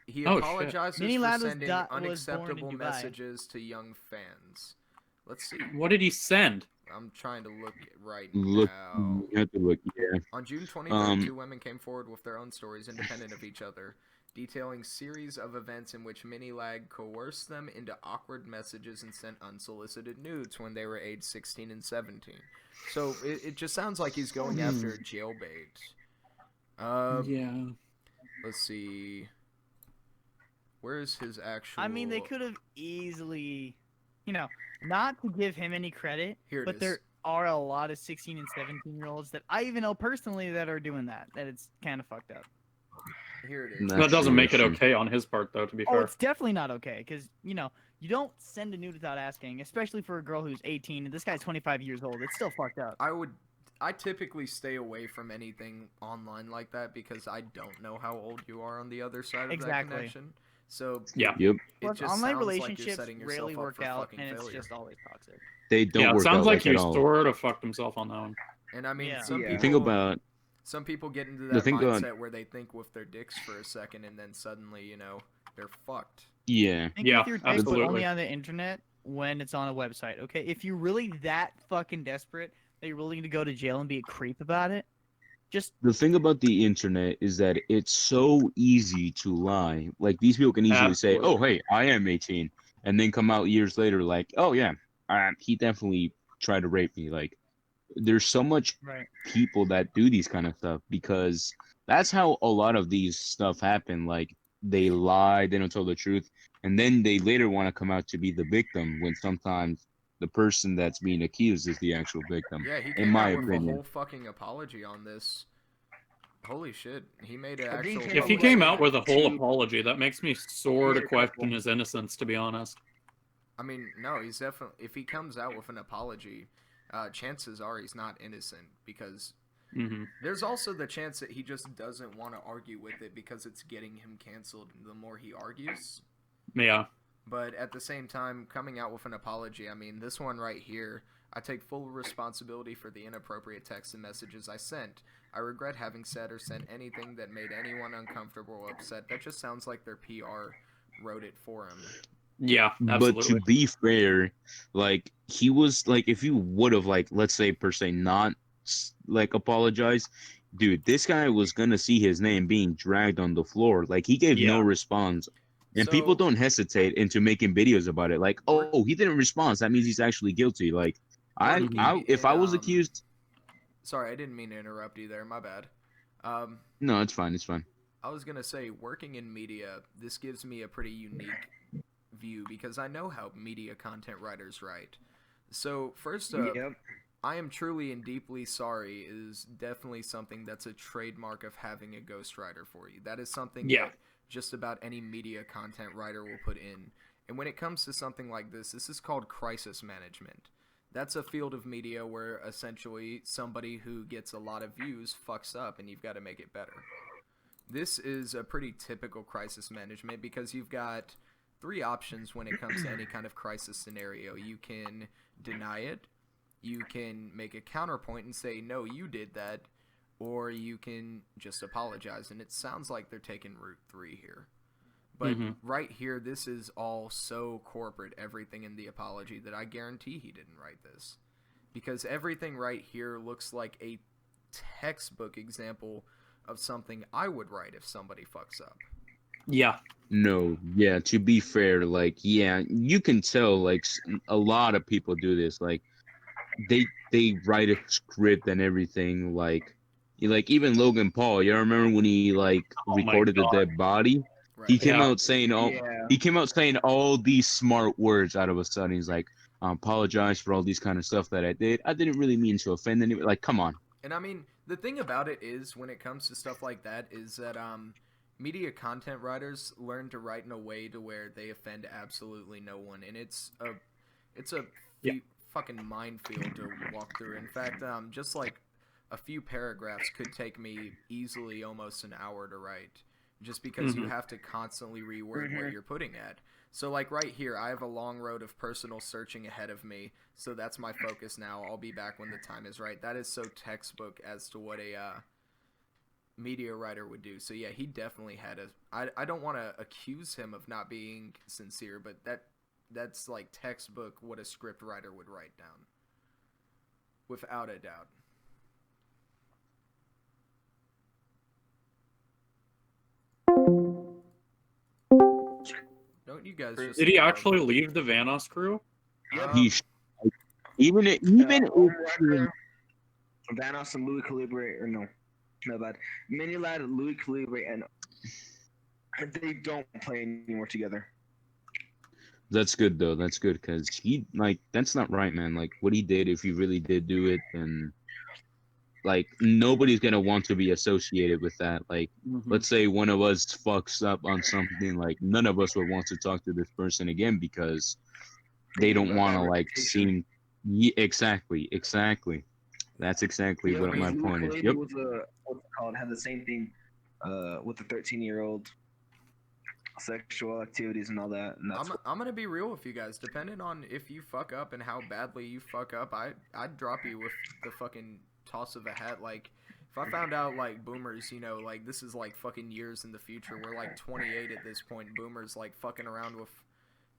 He Oh, shit. apologizes Mini for Lad was sending born in unacceptable Dubai. messages to young fans. Let's see. What did he send? I'm trying to look right Look, now. you have to look. Yeah. On June 23rd, two Um, women came forward with their own stories independent of each other, detailing series of events in which Mini Lag coerced them into awkward messages and sent unsolicited nudes when they were aged 16 and 17. So it just sounds like he's going after jailbait. Yeah. Let's see. Where's his actual... I mean, they could have easily, not to give him any credit, Here it but is. there are a lot of 16 and 17-year-olds that I even know personally that are doing that. That it's kind of fucked up. Here it is. That doesn't true, make it that's true. okay on his part, though, to be Oh, fair. it's definitely not okay because you don't send a nude without asking, especially for a girl who's 18 and this guy's 25 years old. It's still fucked up. I typically stay away from anything online like that because I don't know how old you are on the other side of Exactly. that connection. So Yeah. Yep. it Plus, just online sounds like you're relationships setting yourself rarely up work for out, fucking and it's failure. just always toxic. They don't Yeah, it work sounds out like at he all. sort of fucked himself on that one. And I mean, Yeah. some Yeah. The people thing about some people get into the that thing mindset about- where they think with their dicks for a second and then suddenly, they're fucked. yeah, Think Yeah, with your dick, but absolutely. only on the internet when it's on a website. Okay, if you're really that fucking desperate that you're willing to go to jail and be a creep about it, just the thing about the internet is that it's so easy to lie. Like these people can easily say, "Oh, Absolutely. hey, I am 18," and then come out years later like, "Oh yeah, he definitely tried to rape me." Like, there's so much right. people that do these kind of stuff because that's how a lot of these stuff happen. Like they lie, they don't tell the truth, and then they later want to come out to be the victim when sometimes the person that's being accused is the actual victim. Yeah, he In came my out with a opinion. whole fucking apology on this. Holy shit. He made an I think actual he If he Well, came like, out with a whole to- apology, that makes me sort of He's a couple. question his innocence, to be honest. I mean, no, he's definitely. If he comes out with an apology, chances are he's not innocent because Hmm. there's also the chance that he just doesn't want to argue with it because it's getting him canceled the more he argues. Yeah. But at the same time, coming out with an apology, I mean, this one right here, I take full responsibility for the inappropriate texts and messages I sent. I regret having said or sent anything that made anyone uncomfortable or upset. That just sounds like their PR wrote it for him. Yeah, But absolutely. to be fair, like he was like, if you would have like, let's say per se, not like apologized, dude, this guy was gonna see his name being dragged on the floor. Like he gave no Yeah. response, and So- people don't hesitate into making videos about it. Like, oh, he didn't respond. That means he's actually guilty. Like, Working if in, I was accused, Sorry, I didn't mean to interrupt you there. My bad. no, it's fine. It's fine. I was going to say, working in media, this gives me a pretty unique view because I know how media content writers write. So, first up, Yep. I am truly and deeply sorry is definitely something that's a trademark of having a ghostwriter for you. That is something Yeah. that just about any media content writer will put in. And when it comes to something like this is called crisis management. That's a field of media where essentially somebody who gets a lot of views fucks up and you've got to make it better. This is a pretty typical crisis management because you've got three options when it comes to any kind of crisis scenario. You can deny it, you can make a counterpoint and say, no, you did that, or you can just apologize. And it sounds like they're taking route 3 here. But right here, this is all so corporate, everything in the apology, that I guarantee he didn't write this. Because everything right here looks like a textbook example of something I would write if somebody fucks up. Yeah. No, yeah, to be fair, like, yeah, you can tell, like, a lot of people do this. Like, they write a script and everything. Like even Logan Paul. You remember when he like Oh my recorded the god. dead body? He Right. came Yeah. out saying all Yeah. he came out saying all these smart words out of a sudden. He's like, I apologize for all these kind of stuff that I did. I didn't really mean to offend anyone. Like, come on. And I mean, the thing about it is, when it comes to stuff like that, is that media content writers learn to write in a way to where they offend absolutely no one, and it's a Yeah. fucking minefield to walk through. In fact, just like a few paragraphs could take me easily almost an hour to write, just because you Mhm. have to constantly reword what Mhm. you're putting at. So like right here, I have a long road of personal searching ahead of me, so that's my focus now. I'll be back when the time is right. That is so textbook as to what a media writer would do. So yeah, he definitely had a. I don't want to accuse him of not being sincere, but that's like textbook what a script writer would write down, without a doubt. Don't you guys just Did he love- actually leave the Vanos crew? Yep. He sh- even Owen if Rucker, Vanos and Louis Calibre, or no bad. Mini Lad, Louis Calibre, and they don't play anymore together. that's good though. That's good because he like that's not right, man. Like what he did, if he really did do it, then like nobody's gonna want to be associated with that. Like Mhm. let's say one of us fucks up on something, like none of us would want to talk to this person again because they don't want to like seem. Yeah, exactly. That's exactly Yeah, what I my mean, Louis point is. Calibre Yep. was what's it called? Had the same thing with the 13-year-old sexual activities and all that. And that's I'm gonna be real with you guys. Depending on if you fuck up and how badly you fuck up, I'd drop you with the fucking toss of a hat. Like if I found out like boomers, like this is like fucking years in the future. We're like 28 at this point. Boomers like fucking around with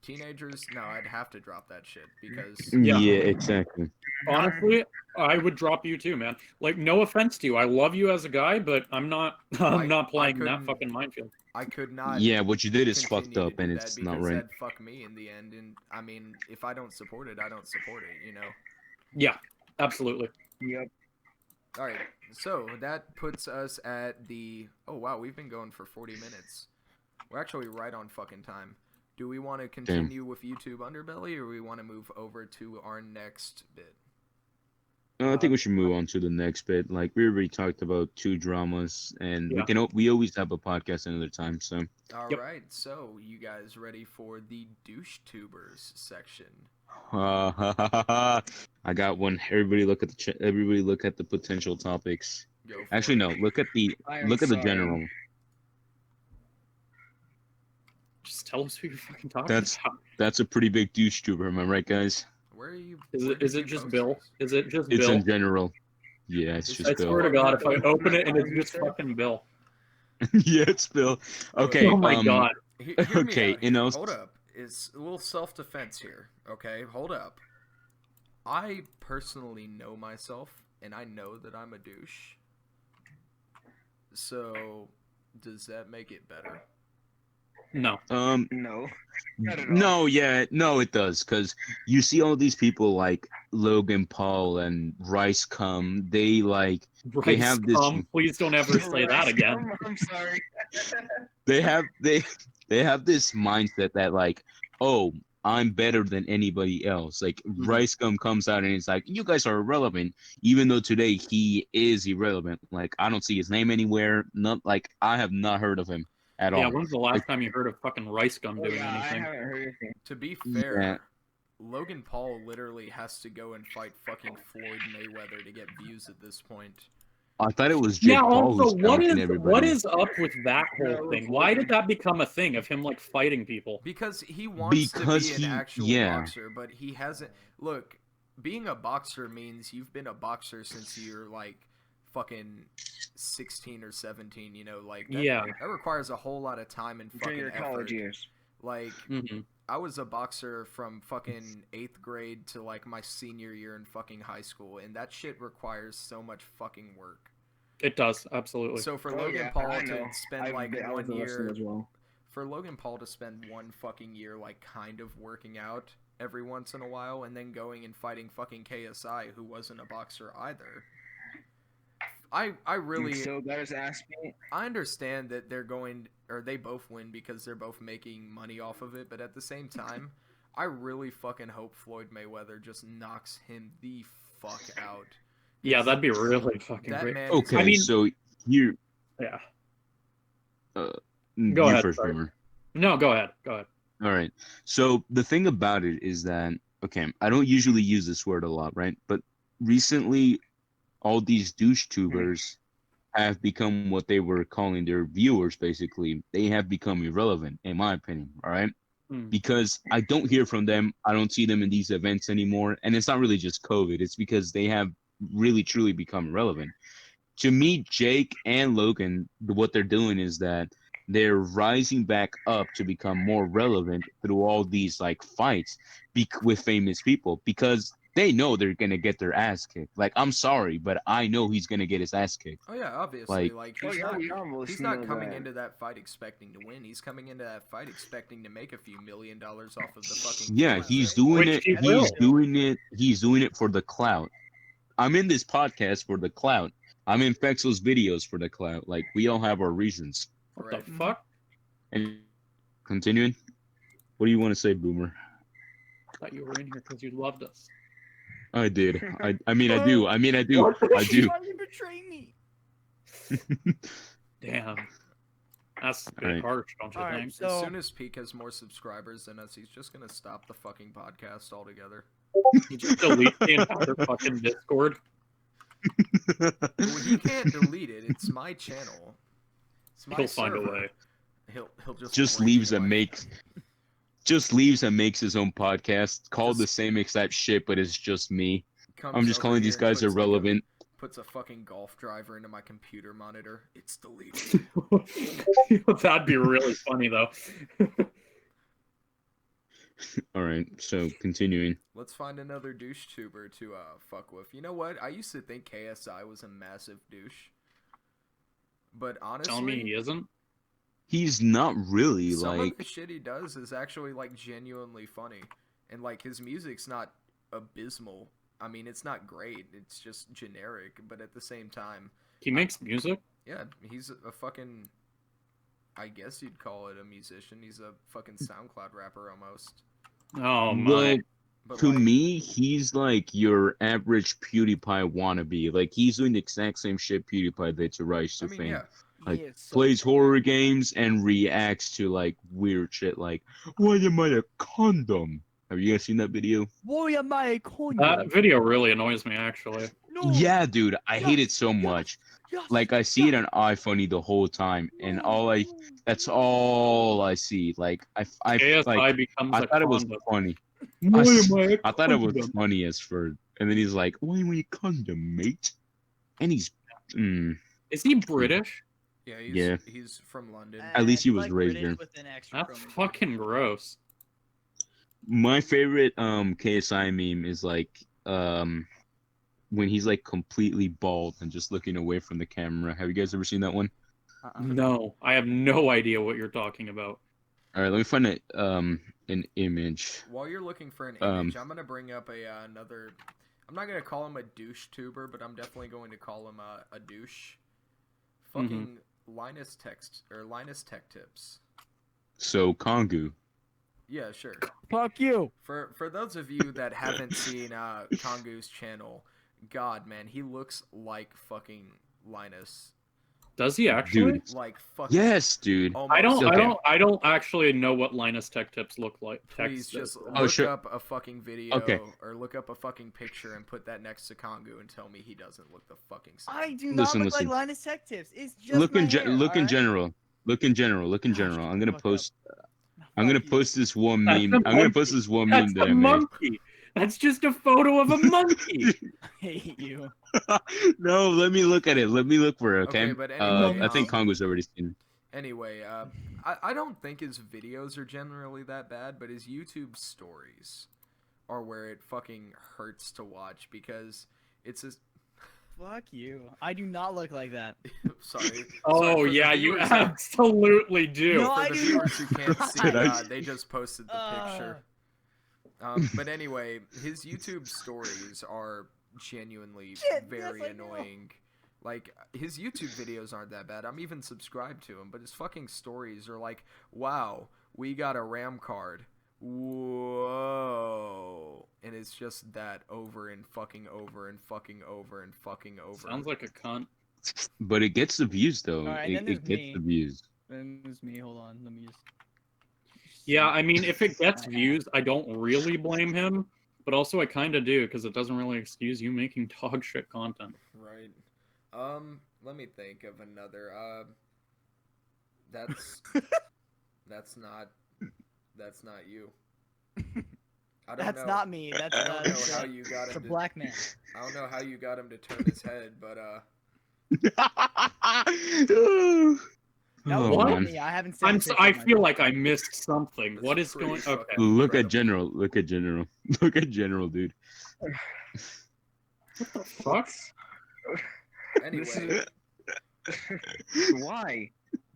teenagers. No, I'd have to drop that shit because Yeah. Yeah, exactly. Honestly, I would drop you too, man. Like, no offense to you. I love you as a guy, but I'm not. I'm not playing that couldn't- fucking minefield. I could not. Yeah, what you did is fucked continue up, to do and that it's not because right. that'd fuck me in the end. And I mean, if I don't support it, I don't support it. Yeah, absolutely. Yep. All right, so that puts us at the. Oh wow, we've been going for 40 minutes. We're actually right on fucking time. Do we want to continue with YouTube Underbelly, or we want to move over to our next bit? I think we should move on to the next bit. Like we already talked about two dramas, and Yeah. we always have a podcast another time. So All Yep. right, so you guys ready for the douche tubers section? I got one. Everybody look at everybody look at the potential topics. Go for Actually, it. no. I am Look at the sorry. general. Just tell us who you're fucking talking That's about. that's a pretty big douche tuber. Am I right, guys? Where are you? Is where it? did Is you it just post Bill? this? Is it just It's Bill? in general. Yeah, it's Is just I it Bill. swear to God, if I Bill? open it and it's You just said? fucking Bill. Yeah, it's Bill. Okay. Oh my God. Hear me Okay, out you here. know- Hold up. It's a little self-defense here. Okay, hold up. I personally know myself, and I know that I'm a douche. So, does that make it better? No. Um. No. Not at all. No. Yeah. No. It does, because you see all these people like Logan Paul and Rice come. They like Rice have this- Please don't ever say that again. I'm sorry. they have this mindset that like, oh, I'm better than anybody else. Like Rice comes out and he's like, you guys are irrelevant, even though today he is irrelevant. Like I don't see his name anywhere. Not like I have not heard of him at Yeah, all. when's the last time you heard of fucking Rice Gum Oh, doing yeah, I anything? haven't heard anything. To be fair, Yeah. Logan Paul literally has to go and fight fucking Floyd Mayweather to get views at this point. I thought it was Jake Yeah, Paul also, who's what challenging is everybody. up with that whole No, thing? Why did that become a thing of him like fighting people? Because he wants Because to be an he- actual yeah. boxer, but he hasn't. Look, being a boxer means you've been a boxer since you're like fucking 16 or 17. Like that, Yeah. that requires a whole lot of time and During fucking your college effort. years. Like hmm I was a boxer from fucking 8th grade to like my senior year in fucking high school, and that shit requires so much fucking work. It does, absolutely. So for Oh, Logan yeah, Paul I to know. spend like I 1 was a wrestler year as well. for Logan Paul to spend one fucking year like kind of working out every once in a while and then going and fighting fucking KSI, who wasn't a boxer either. I really So got his ass beat. I understand that they're going, or they both win because they're both making money off of it, but at the same time, I really fucking hope Floyd Mayweather just knocks him the fuck out. Yeah, that'd be really fucking That great. man Okay, I mean- so here, Yeah. uh, Go you ahead, first, sorry. Boomer. No, go ahead. Go ahead. All right. So the thing about it is that, okay, I don't usually use this word a lot, right? But recently, all these douche tubers have become what they were calling their viewers, basically. They have become irrelevant, in my opinion, all right? Hmm. Because I don't hear from them. I don't see them in these events anymore. And it's not really just COVID. It's because they have really, truly become irrelevant. To me, Jake and Logan, what they're doing is that they're rising back up to become more relevant through all these like fights with famous people because they know they're gonna get their ass kicked. Like, I'm sorry, but I know he's gonna get his ass kicked. Oh yeah, obviously. Like- Like Oh, yeah, we almost he's not know coming that. into that fight expecting to win. He's coming into that fight expecting to make a few $1 million off of the fucking. Yeah, kill. he's doing Which it. he He's will. doing it. He's doing it for the clout. I'm in this podcast for the clout. I'm in Fexel's videos for the clout. Like, we all have our reasons. What Right. the fuck? And continuing, what do you want to say, Boomer? I thought you were in here because you loved us. I did. I mean, I do. I mean, I do. I do. Why you betray me? Damn. That's a bit Alright. harsh, don't you Alright, think? so- As soon as Peak has more subscribers than us, he's just gonna stop the fucking podcast altogether. You just delete the entire fucking Discord. Well, he can't delete it. It's my channel. It's my He'll find a server. way. He'll just Just break leaves it and away. makes his own podcast called the Just- same exact shit, but it's just me. Comes I'm just over calling here these and guys puts, like, irrelevant. puts a fucking golf driver into my computer monitor. It's deleted. That'd be really funny, though. All right, so continuing. Let's find another douche tuber to fuck with. You know what? I used to think KSI was a massive douche. But honestly, Tell me he isn't. He's not really some like of the shit he does is actually like genuinely funny. And like his music's not abysmal. I mean, it's not great. It's just generic, but at the same time, He makes music. yeah, he's a fucking, I guess you'd call it a musician. He's a fucking SoundCloud rapper almost. Oh my. well, But to like, me, he's like your average PewDiePie wannabe. Like, he's doing the exact same shit PewDiePie did to rise to I mean, fame. yeah, Like, He is so Plays funny. horror games and reacts to like weird shit. Like, why am I a condom? Have you guys seen that video? Why am I a con? That video really annoys me, actually. No. Yeah, dude, I hate it so yes, much. yes, Like, I see it yes, on iFunny the whole time, and no. that's all I see. Like, I KSI becomes I a thought it was condom. funny. Why s- am I I thought it was condom? funny as for, and then he's like, "Why am I a condom, mate?" And he's, Is he British? yeah, Yeah. he's from London. At least he And, was like, raised British there. with an extra That's chromosome. fucking gross. My favorite KSI meme is like when he's like completely bald and just looking away from the camera. Have you guys ever seen that one? No, I have no idea what you're talking about. All right, let me find an image. While you're looking for an Um, image, I'm gonna bring up another. I'm not gonna call him a douche tuber, but I'm definitely going to call him a douche. Fucking Linus Tech Tips. So Kongu. Yeah, sure. Fuck you. For those of you that haven't seen Kongu's channel, God man, he looks like fucking Linus. Does he actually? Dude. Like fucking. Yes, dude. Almost. I don't actually know what Linus Tech Tips look like. Please just Oh, look sure. up a fucking video Okay. or look up a fucking picture and put that next to Kongu and tell me he doesn't look the fucking same. I do not Listen, look listen. like Linus Tech Tips. It's just Look my in hair, look in alright? general. Look in general. Look in Gosh, general. shut I'm the gonna fuck post. up. I'm gonna Fuck you. post this one That's meme. a I'm gonna monkey. post this one That's meme that a I made. monkey. That's just a photo of a monkey. I hate you. No, let me look at it. Let me look for it. Okay. Okay, but anyway, I think um, Kongu's already seen it. Anyway, I don't think his videos are generally that bad, but his YouTube stories are where it fucking hurts to watch because it's a Fuck you. I do not look like that. Sorry. Oh Sorry, for the yeah, you viewers- absolutely do. No, For I the do viewers who can't see, I- they just posted the picture. But anyway, his YouTube stories are genuinely Shit, very yes, I know. annoying. Like, his YouTube videos aren't that bad. I'm even subscribed to him, but his fucking stories are like, wow, we got a RAM card. Whoa. And it's just that over and fucking over and fucking over and fucking over. Sounds like a cunt. But it gets the views though. Alright, then It there's gets me. the views. Then there's me. Hold on. Let me just. Yeah, I mean, if it gets views, I don't really blame him, but also I kind of do because it doesn't really excuse you making dog shit content. Right. Let me think of another. That's not you. I don't That's know. not me. That's I don't know that's, how you got it's a him to. black man. I don't know how you got him to turn his head, but That was Oh, What? not man. me. I haven't seen. I feel like I missed something. It's What is pretty going? fucking- Okay. Look at Incredible. General. Look at General. Look at General, dude. What the fuck? anyway. Why?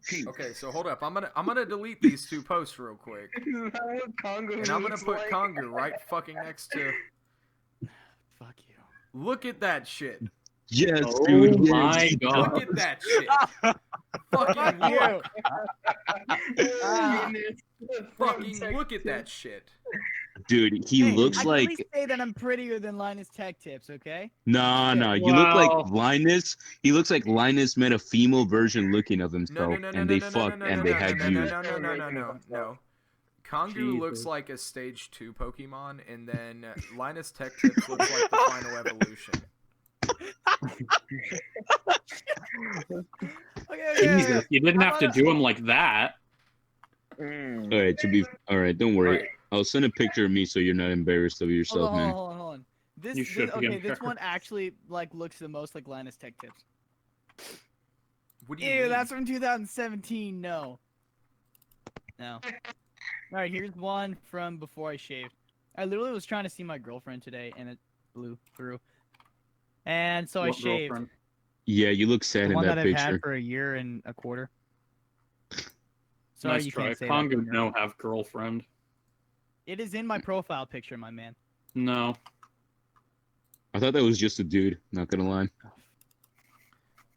Pete. Okay, so hold up. I'm gonna delete these two posts real quick, Is that what Congo and I'm gonna looks put like? Kongu right fucking next to. Fuck you. Look at that shit. Yes, Oh dude. Yes. my Look god. at that shit. Fucking Fuck look. you. Ah. Fucking look at that shit. Dude, he Hey, looks I can like at least say that I'm prettier than Linus Tech Tips. Okay. nah. You look Wow. like Linus. He looks like Linus met a female version looking of No, himself, no, no, no, and no, they no, no, fucked, no, and no, they no, had no, you. no, no. Kongu looks Jesus. like a stage 2 Pokemon, and then Linus Tech Tips looks like the final evolution. Okay. Jesus, you didn't How have to about do him like that. Mm. All right, all right. Don't worry. Alright. I'll send a picture of me so you're not embarrassed of Hold yourself, on, man. hold on. This, You should be okay. This embarrassed. one actually like looks the most like Linus Tech Tips. What do you Ew, mean? that's from 2017. No. All right, here's one from before I shaved. I literally was trying to see my girlfriend today, and it blew through. And so I What shaved. girlfriend? Yeah, you look sad The in one that that I've picture. had for a year and a quarter. Sorry, Nice you try. can't say that. Kongu no have girlfriend. It is in my profile picture, my man. No. I thought that was just a dude. Not gonna lie.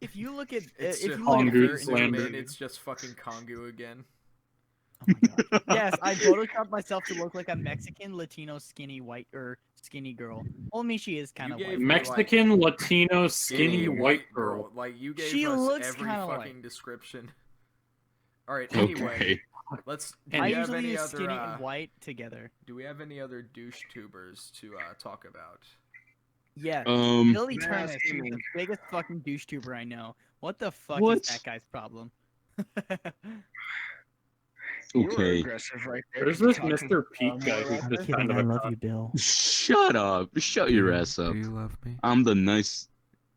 If you look at It's if just, you look at Kongu if her, you zoom slander. in, it's just fucking Kongu again. oh my god. Yes, I photoshopped myself to look like a Mexican, Latino, skinny white or skinny girl. Well, me, she is kind You of gave white. me, Mexican, Latino, skinny, white girl. girl. Like, you gave She us looks every kinda fucking white. description. Alright, anyway. Okay. Let's. And I Do we have usually any use other, skinny and white together. Do we have any other douche tubers to talk about? Yeah, Um. Billy Man, Turnus is gaming. the biggest fucking douche tuber I know. What the fuck What? is that guy's problem? You were Okay. aggressive right there. There's You this talking, Mr. Peak guy more who's about just this? kind of a cunt. Bill. Shut up. Shut your ass up. Do you love me? I'm the nice.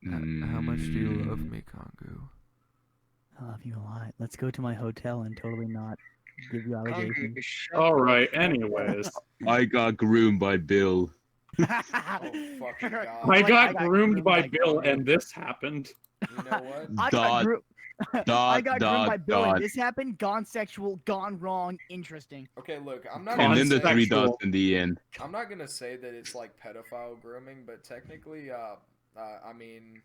How much do you love me, Kongu? I love you a lot. Let's go to my hotel and totally not give you Congo, allegations. shut All the right. fuck Anyways, I got groomed by Bill. fucking God. I Like, got groomed by like Bill, Kongo. and this happened. You know what? I got, Dot, gro- I dot, got groomed by dot, Bill, dot. and this happened. Gone sexual, gone wrong, interesting. Okay, look, I'm not Con- And gonna then the say, three Sexual. dots in the end. I'm not gonna say that it's like pedophile grooming, but technically, I mean,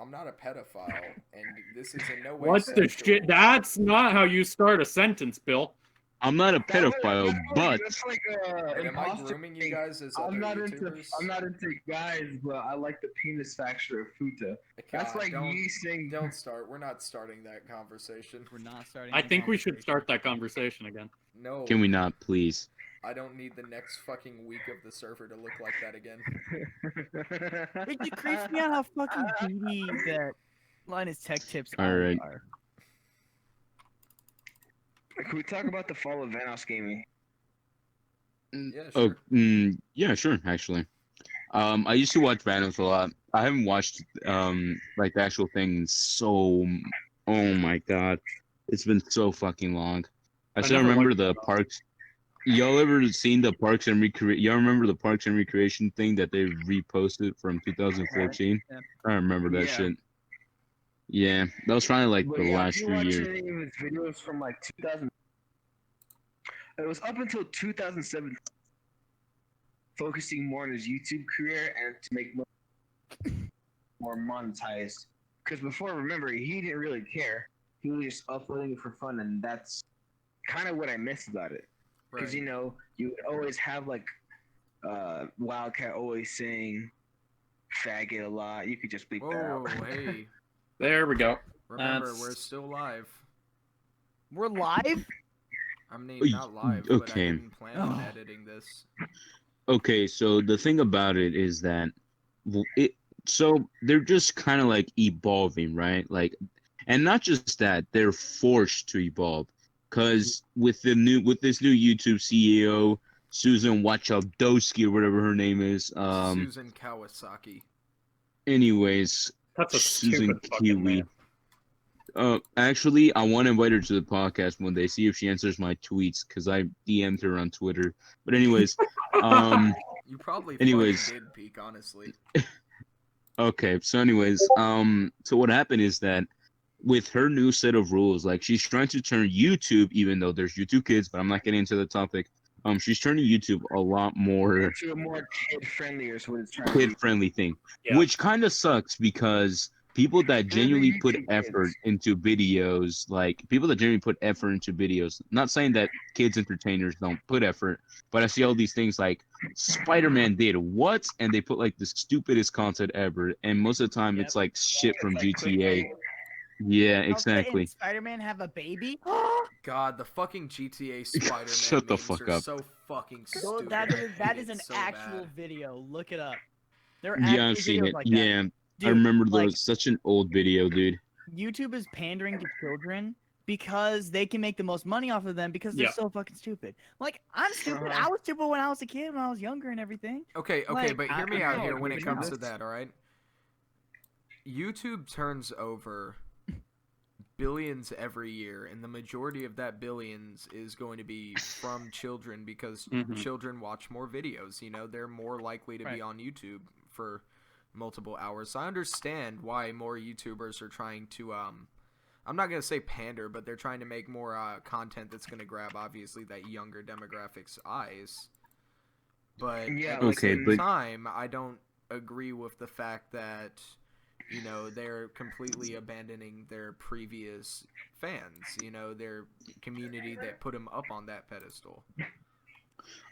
I'm not a pedophile, and this is in no way. What the sexual. shit? That's not how you start a sentence, Bill. I'm not a That was- pedophile, but that's like Wait, am I imposter grooming you thing. guys as other I'm not YouTubers? into guys, but I like the penis factor of Futa. That's God, like don't, me saying. Don't start. We're not starting that conversation. We're not starting. I the think we should conversation. start that conversation again. No. can we not, please? I don't need the next fucking week of the server to look like that again. It just creeps me out how fucking beady that Linus Tech Tips Alright. are. Can we talk about the fall of Vanos Gaming? Yeah, Oh, sure. yeah, sure. Actually, I used to watch Vanos a lot. I haven't watched like the actual thing in so. Oh my god, it's been so fucking long. I I still never remember liked the Vanos. parks. y'all ever seen the Parks and Recreation? Y'all remember the Parks and Recreation thing that they reposted from 2014? Yeah. I remember that Yeah. shit. Yeah, that was probably like But the yeah, if last you 3 watch years. any of his videos from like 2000, it was up until 2007, focusing more on his YouTube career and to make more monetized. Because before, remember, he didn't really care. He was just uploading it for fun, and that's kind of what I miss about it. Because Right. you would always have like Wildcat always saying faggot a lot. You could just bleep that Whoa, out. hey. There we go. Remember, That's- we're still live. We're live. I mean, not live, but I okay. didn't plan on Oh. editing this. Okay, so the thing about it is that so they're just kind of like evolving, right? Like, and not just that, they're forced to evolve because with this new YouTube CEO Susan Wachowski or whatever her name is, Susan Kawasaki. anyways, That's a Susan stupid fucking Kiwi. name. Actually, I want to invite her to the podcast one day, see if she answers my tweets because I DM'd her on Twitter. But anyways, You probably Anyways. fucking did peak, honestly. okay. So anyways, so what happened is that with her new set of rules, like she's trying to turn YouTube, even though there's YouTube Kids, but I'm not getting into the topic. She's turning YouTube a lot more To a more kid friendly is what it's trying to kid be. friendly thing, Yeah. which kind of sucks because people that genuinely put YouTube effort Kids. into videos, like people that genuinely put effort into videos, not saying that kids entertainers don't put effort, but I see all these things like Spider-Man did what, and they put like the stupidest content ever, and most of the time Yep. it's like shit from It's like GTA. clickbait. Yeah, Didn't exactly. Spider-Man have a baby? God, the fucking GTA Spider-Man Shut the memes fuck are up. so fucking So stupid. that I is hate an it so actual bad. video. Look it up. There are Yeah, I've actually seen videos it. like that. Yeah, I Dude, remember like, such an old video, dude. YouTube is pandering to children because they can make the most money off of them because they're Yeah. so fucking stupid. Like, I'm stupid. Uh-huh. I was stupid when I was a kid, when I was younger and everything. Okay, Like, but I- hear me I out know, here when it you comes know. to that, alright? YouTube turns over billions every year, and the majority of that billions is going to be from children because Mhm. children watch more videos. You know, they're more likely to be Right. on YouTube for multiple hours. So I understand why more YouTubers are trying to I'm not gonna say pander, but they're trying to make more content that's gonna grab obviously that younger demographics eyes. But Yeah, at the like same but- time, I don't agree with the fact that they're completely abandoning their previous fans. Their community that put them up on that pedestal.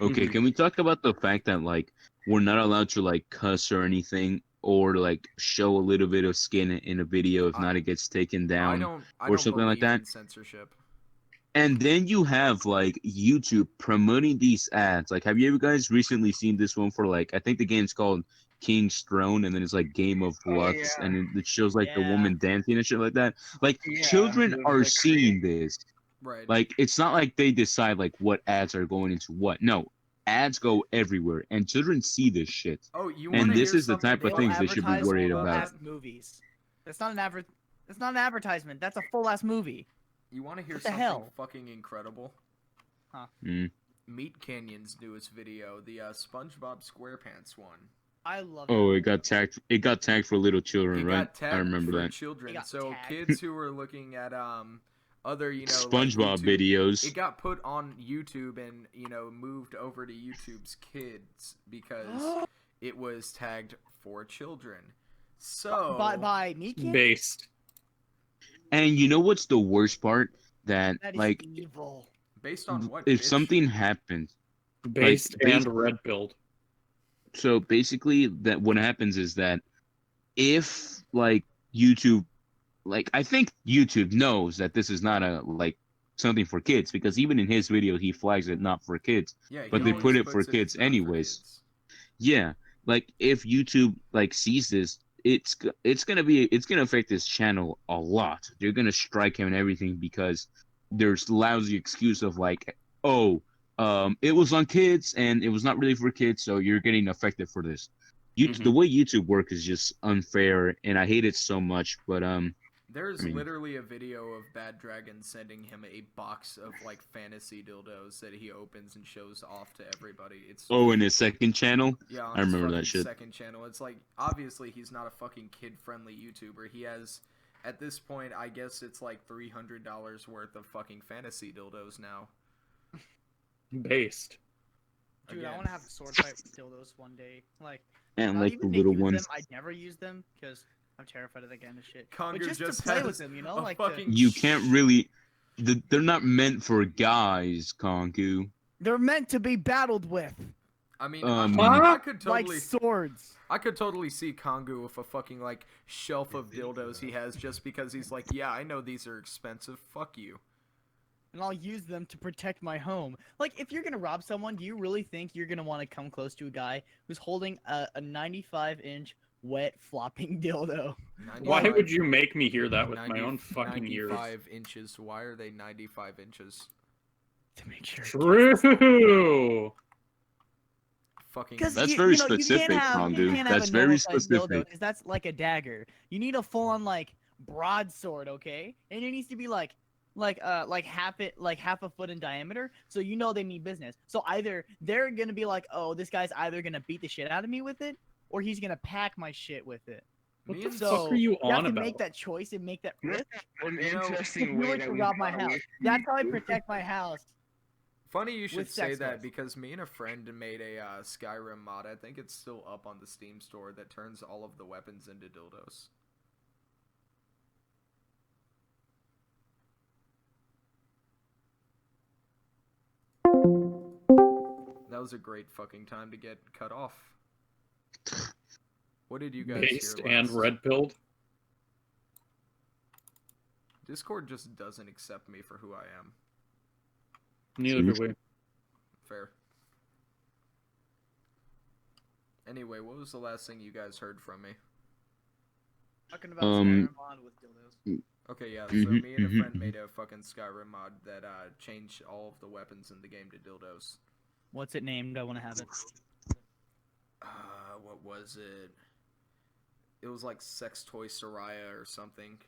Okay, Mhm. can we talk about the fact that like we're not allowed to like cuss or anything or like show a little bit of skin in a video if not it gets taken down I don't or something like believe that? in censorship. And then you have like YouTube promoting these ads. Like, have you guys recently seen this one for like I think the game's called King's Throne, and then it's like Game of Oh, Lux, yeah. and it shows like the Yeah. woman dancing and shit like that. Like Yeah, children the- are the seeing this. Right. Like it's not like they decide like what ads are going into what. No, ads go everywhere, and children see this shit. Oh, you And want to this hear is the something type of They'll things they should be advertise worried full about. ass movies. That's not an That's not an advertisement. That's a full ass movie. You want to hear What the something hell? fucking incredible? Mm. Meat Canyon's newest video, the SpongeBob SquarePants one. I love. Oh, that it got tagged. It got tagged for little children, It right? got tagged I remember for that. children, It got so tagged. kids who were looking at other like SpongeBob YouTube, videos. It got put on YouTube and moved over to YouTube's Kids because it was tagged for children. So by me, kid? Based. And you know what's the worst part? That That is like evil. based on what? if bitch? something happens, Based based- and red pilled. so basically that what happens is that if like YouTube, like I think YouTube knows that this is not a like something for kids because even in his video he flags it not for kids. Yeah, he but they always put it for puts kids it's not for anyways. kids. Yeah, like if YouTube like sees this, it's gonna affect this channel a lot. They're gonna strike him and everything because there's lousy excuse of like, oh, it was on kids and it was not really for kids, so you're getting affected for this. Mhm. The way YouTube work is just unfair, and I hate it so much. But There's I mean- literally a video of Bad Dragon sending him a box of like fantasy dildos that he opens and shows off to everybody. It's Oh, in his second channel? yeah, on I his remember that fucking shit. second channel. It's like obviously he's not a fucking kid-friendly YouTuber. He has at this point, I guess it's like $300 worth of fucking fantasy dildos now. Based. Dude, Again. I want to have a sword fight with dildos one day. Like, And not like the even to little use ones. them. I'd never use them because I'm terrified of that kind of shit. Congo But just just to play has with them, you know, a like fucking You can't really. They're not meant for guys, Konku. they're meant to be battled with, I mean, Um, I could like totally, swords. I could totally see Kongu with a fucking like shelf of dildos he has just because he's like, yeah, I know these are expensive. Fuck you. And I'll use them to protect my home. Like, if you're gonna rob someone, do you really think you're gonna want to come close to a guy who's holding a 95-inch wet flopping dildo? Why 95 would you make me hear that with 90 my own fucking ears? 95 inches. Why are they 95 inches? To make sure. True. Fucking. That's very you specific, can't have, Kongu. you can't have That's a very normal-sized dildo, specific. because that's like a dagger. You need a full-on like broadsword, okay? And it needs to be like half a foot in diameter, so you know they mean business. So either they're gonna be like, oh, this guy's either gonna beat the shit out of me with it, or he's gonna pack my shit with it. What Me the and fuck are you You have on to about? make that choice and make that That's risk. an You know, If interesting you way were that to we rob my got house, away from that's how I YouTube. protect my house. Funny you should with say sex that toys. because me and a friend made a Skyrim mod. I think it's still up on the Steam store that turns all of the weapons into dildos. That was a great fucking time to get cut off. What did you guys Based hear and last? red pilled. Discord just doesn't accept me for who I am. Neither do we. Fair. Anyway, what was the last thing you guys heard from me? Talking about Um, Skyrim mod with dildos. Okay, yeah, so Mhm, me and a mhm, friend mhm. made a fucking Skyrim mod that changed all of the weapons in the game to dildos. What's it named? I want to have it. What was it? It was like Sex Toy Soraya or something.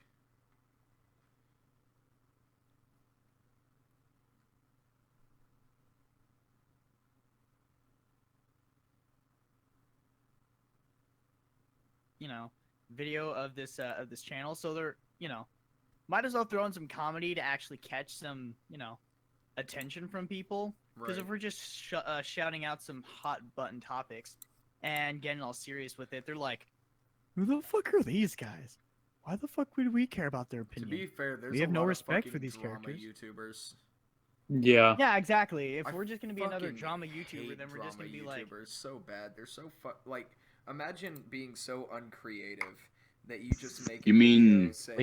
You know, video of this channel, so they're, you know, might as well throw in some comedy to actually catch some, you know, attention from people. Because Right. if we're just shouting out some hot button topics and getting all serious with it, they're like, "Who the fuck are these guys? Why the fuck would we care about their To opinion?" be fair, there's We have a no lot respect of for fucking these drama characters. YouTubers. Yeah. Yeah, exactly. If I we're just gonna be another fucking drama YouTuber, hate then we're just drama gonna be like, YouTubers so bad. They're so like. Imagine being so uncreative that you just make. You a mean video saying,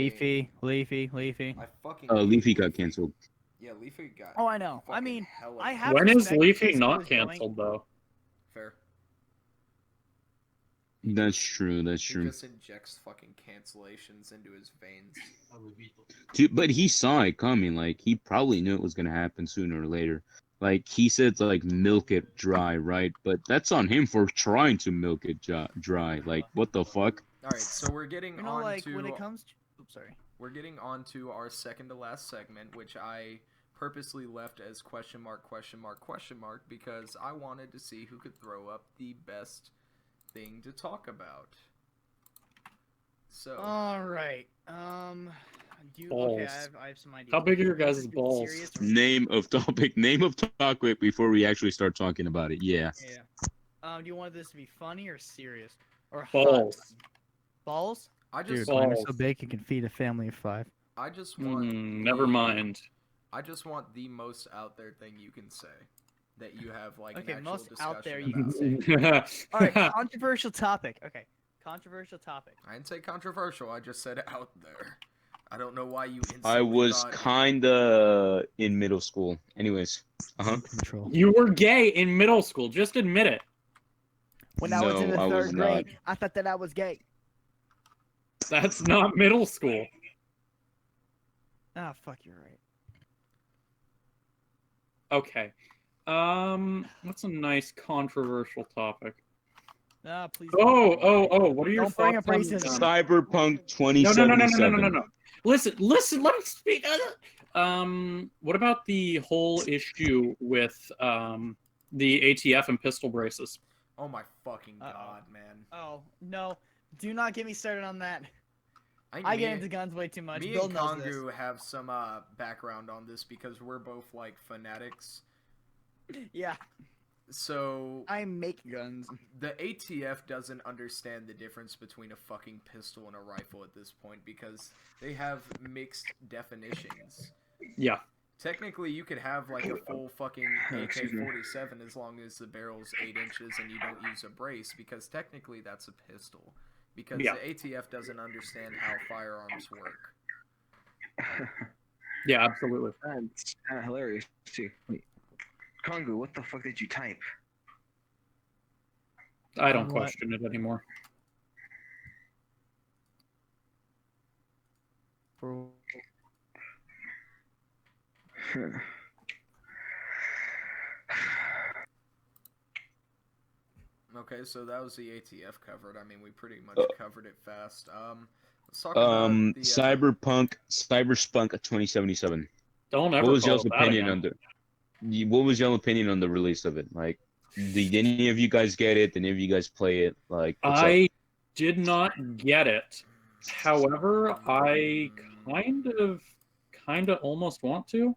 Leafy. I fucking. Leafy hate got canceled. Yeah, Leafy got. Oh, I know. I fucking mean, hella I canceled. have When is respect Leafy for not what he's doing. canceled though? Fair. That's true. That's He true. just injects fucking cancellations into his veins. Dude, but he saw it coming. Like he probably knew it was gonna happen sooner or later. Like he said, to, like milk it dry, right? But that's on him for trying to milk it dry. Like what the fuck? All right, so we're getting You know, on like to when it comes to, oops, sorry. we're getting on to our second to last segment, which I purposely left as question mark because I wanted to see who could throw up the best thing to talk about. So All right. Do you, okay, Balls. I have some ideas. How big are your Do you want guys' this to be balls? serious or- Name of topic. Name of topic before we actually start talking about it. Yeah. Yeah. Do you want this to be funny or serious or hot? Balls. Balls? I just Dude, mine are so big it can feed a family of 5. I just want Never mind. I just want the most out there thing you can say that you have like Okay, an actual most discussion out there you about. can say. All right, controversial topic. Okay, controversial topic. I didn't say controversial. I just said out there. I don't know why you instantly I was thought- kinda in middle school. Anyways. Control. You were gay in middle school. Just admit it. When I was in No, the I was third grade, not. I thought that I was gay. That's not middle school. Ah, fuck, you're right. Okay. What's a nice controversial topic? Please. Oh! What are your Don't bring thoughts up on racism. Cyberpunk No. 2077. Listen. Let me speak. What about the whole issue with the ATF and pistol braces? Oh my fucking Uh-oh. god, man. Oh no! Do not get me started on that. think I me get and- into guns way too much. Me Bill and knows this. Kongu have some background on this because we're both like fanatics. Yeah, So I make guns. the ATF doesn't understand the difference between a fucking pistol and a rifle at this point because they have mixed definitions. Yeah. Technically, you could have like a full fucking Excuse me. AK-47 as long as the barrel's 8 inches and you don't use a brace because technically that's a pistol. Because Yeah. the ATF doesn't understand how firearms work. Yeah, absolutely. That's kind of hilarious too. Wait, Kongu, what the fuck did you type? I don't What? question it anymore. Okay, so that was the ATF covered. I mean, we pretty much covered it fast. Let's talk about the Cyberpunk 2077. Don't ever What was call y'all's it that opinion again. on what was y'all opinion on the release of it? Like, did any of you guys get it? Did any of you guys play it? Like, what's up? I did not get it. However, I kind of almost want to.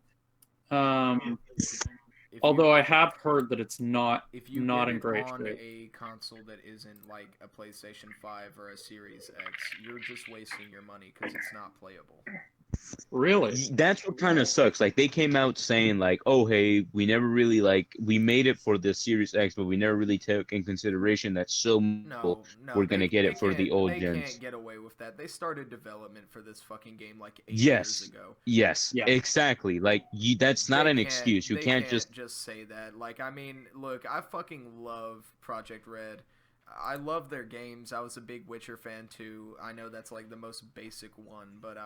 if Although you, I have heard that it's not if you not get in it great on shape. a console that isn't like a PlayStation 5 or a Series X, you're just wasting your money because it's not playable. Really? That's what kind of sucks. Like, they came out saying like, "Oh, hey, we never really we made it for the Series X, but we never really took in consideration that No, we're gonna get it for can't, the old they gens." can't get away with that. They started development for this fucking game like 8 Yes. years ago. Yes, Yeah. exactly. Like, that's not They an can't- excuse. You they can't just say that. Like, I mean, look, I fucking love Project Red. I love their games. I was a big Witcher fan too. I know that's like the most basic one, but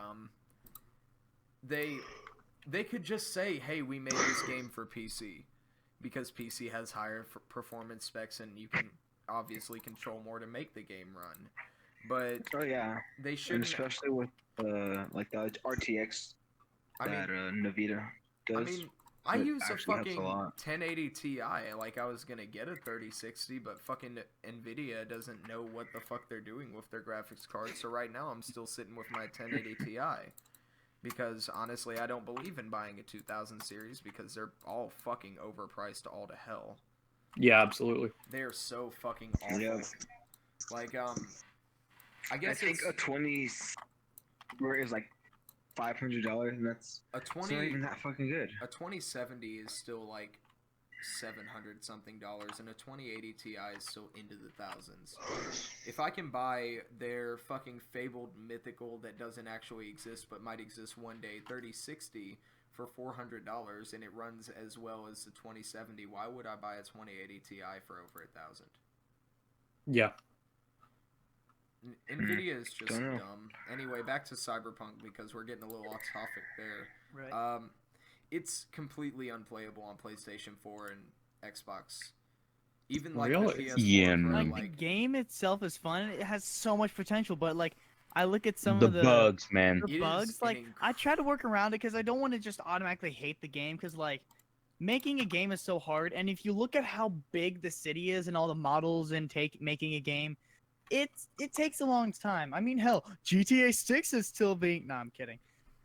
they could just say, "Hey, we made this game for PC," because PC has higher performance specs and you can obviously control more to make the game run. But Oh yeah, they and shouldn't. especially with like the RTX I that mean, Nvidia does. I mean, I it use a actually helps a fucking lot. 1080 Ti. Like, I was gonna get a 3060, but fucking Nvidia doesn't know what the fuck they're doing with their graphics card. So right now, I'm still sitting with my 1080 Ti. Because honestly, I don't believe in buying a 2000 series because they're all fucking overpriced all to hell. Yeah, absolutely. They are so fucking awful. Yeah. Like, I I guess think it's a 20 where is like $500, and that's a it's not 20. even that fucking good. A 2070 is still like $700 something, and a 2080 Ti is still into the thousands. If I can buy their fucking fabled mythical that doesn't actually exist but might exist one day, 3060 for $400, and it runs as well as the 2070, why would I buy a 2080 Ti for over $1,000? Yeah. Nvidia is just Don't know. dumb. Anyway, back to Cyberpunk because we're getting a little off topic there. Right. It's completely unplayable on PlayStation 4 and Xbox. Even like Really? the PS4 Yeah, Pro, man. Like, the game itself is fun. It has so much potential, but like I look at some the of the bugs, man. It is bugs. Like, an I try to work around it because I don't want to just automatically hate the game. Because like making a game is so hard, and if you look at how big the city is and all the models and making a game, it takes a long time. I mean, hell, GTA 6 is still being. No, I'm kidding.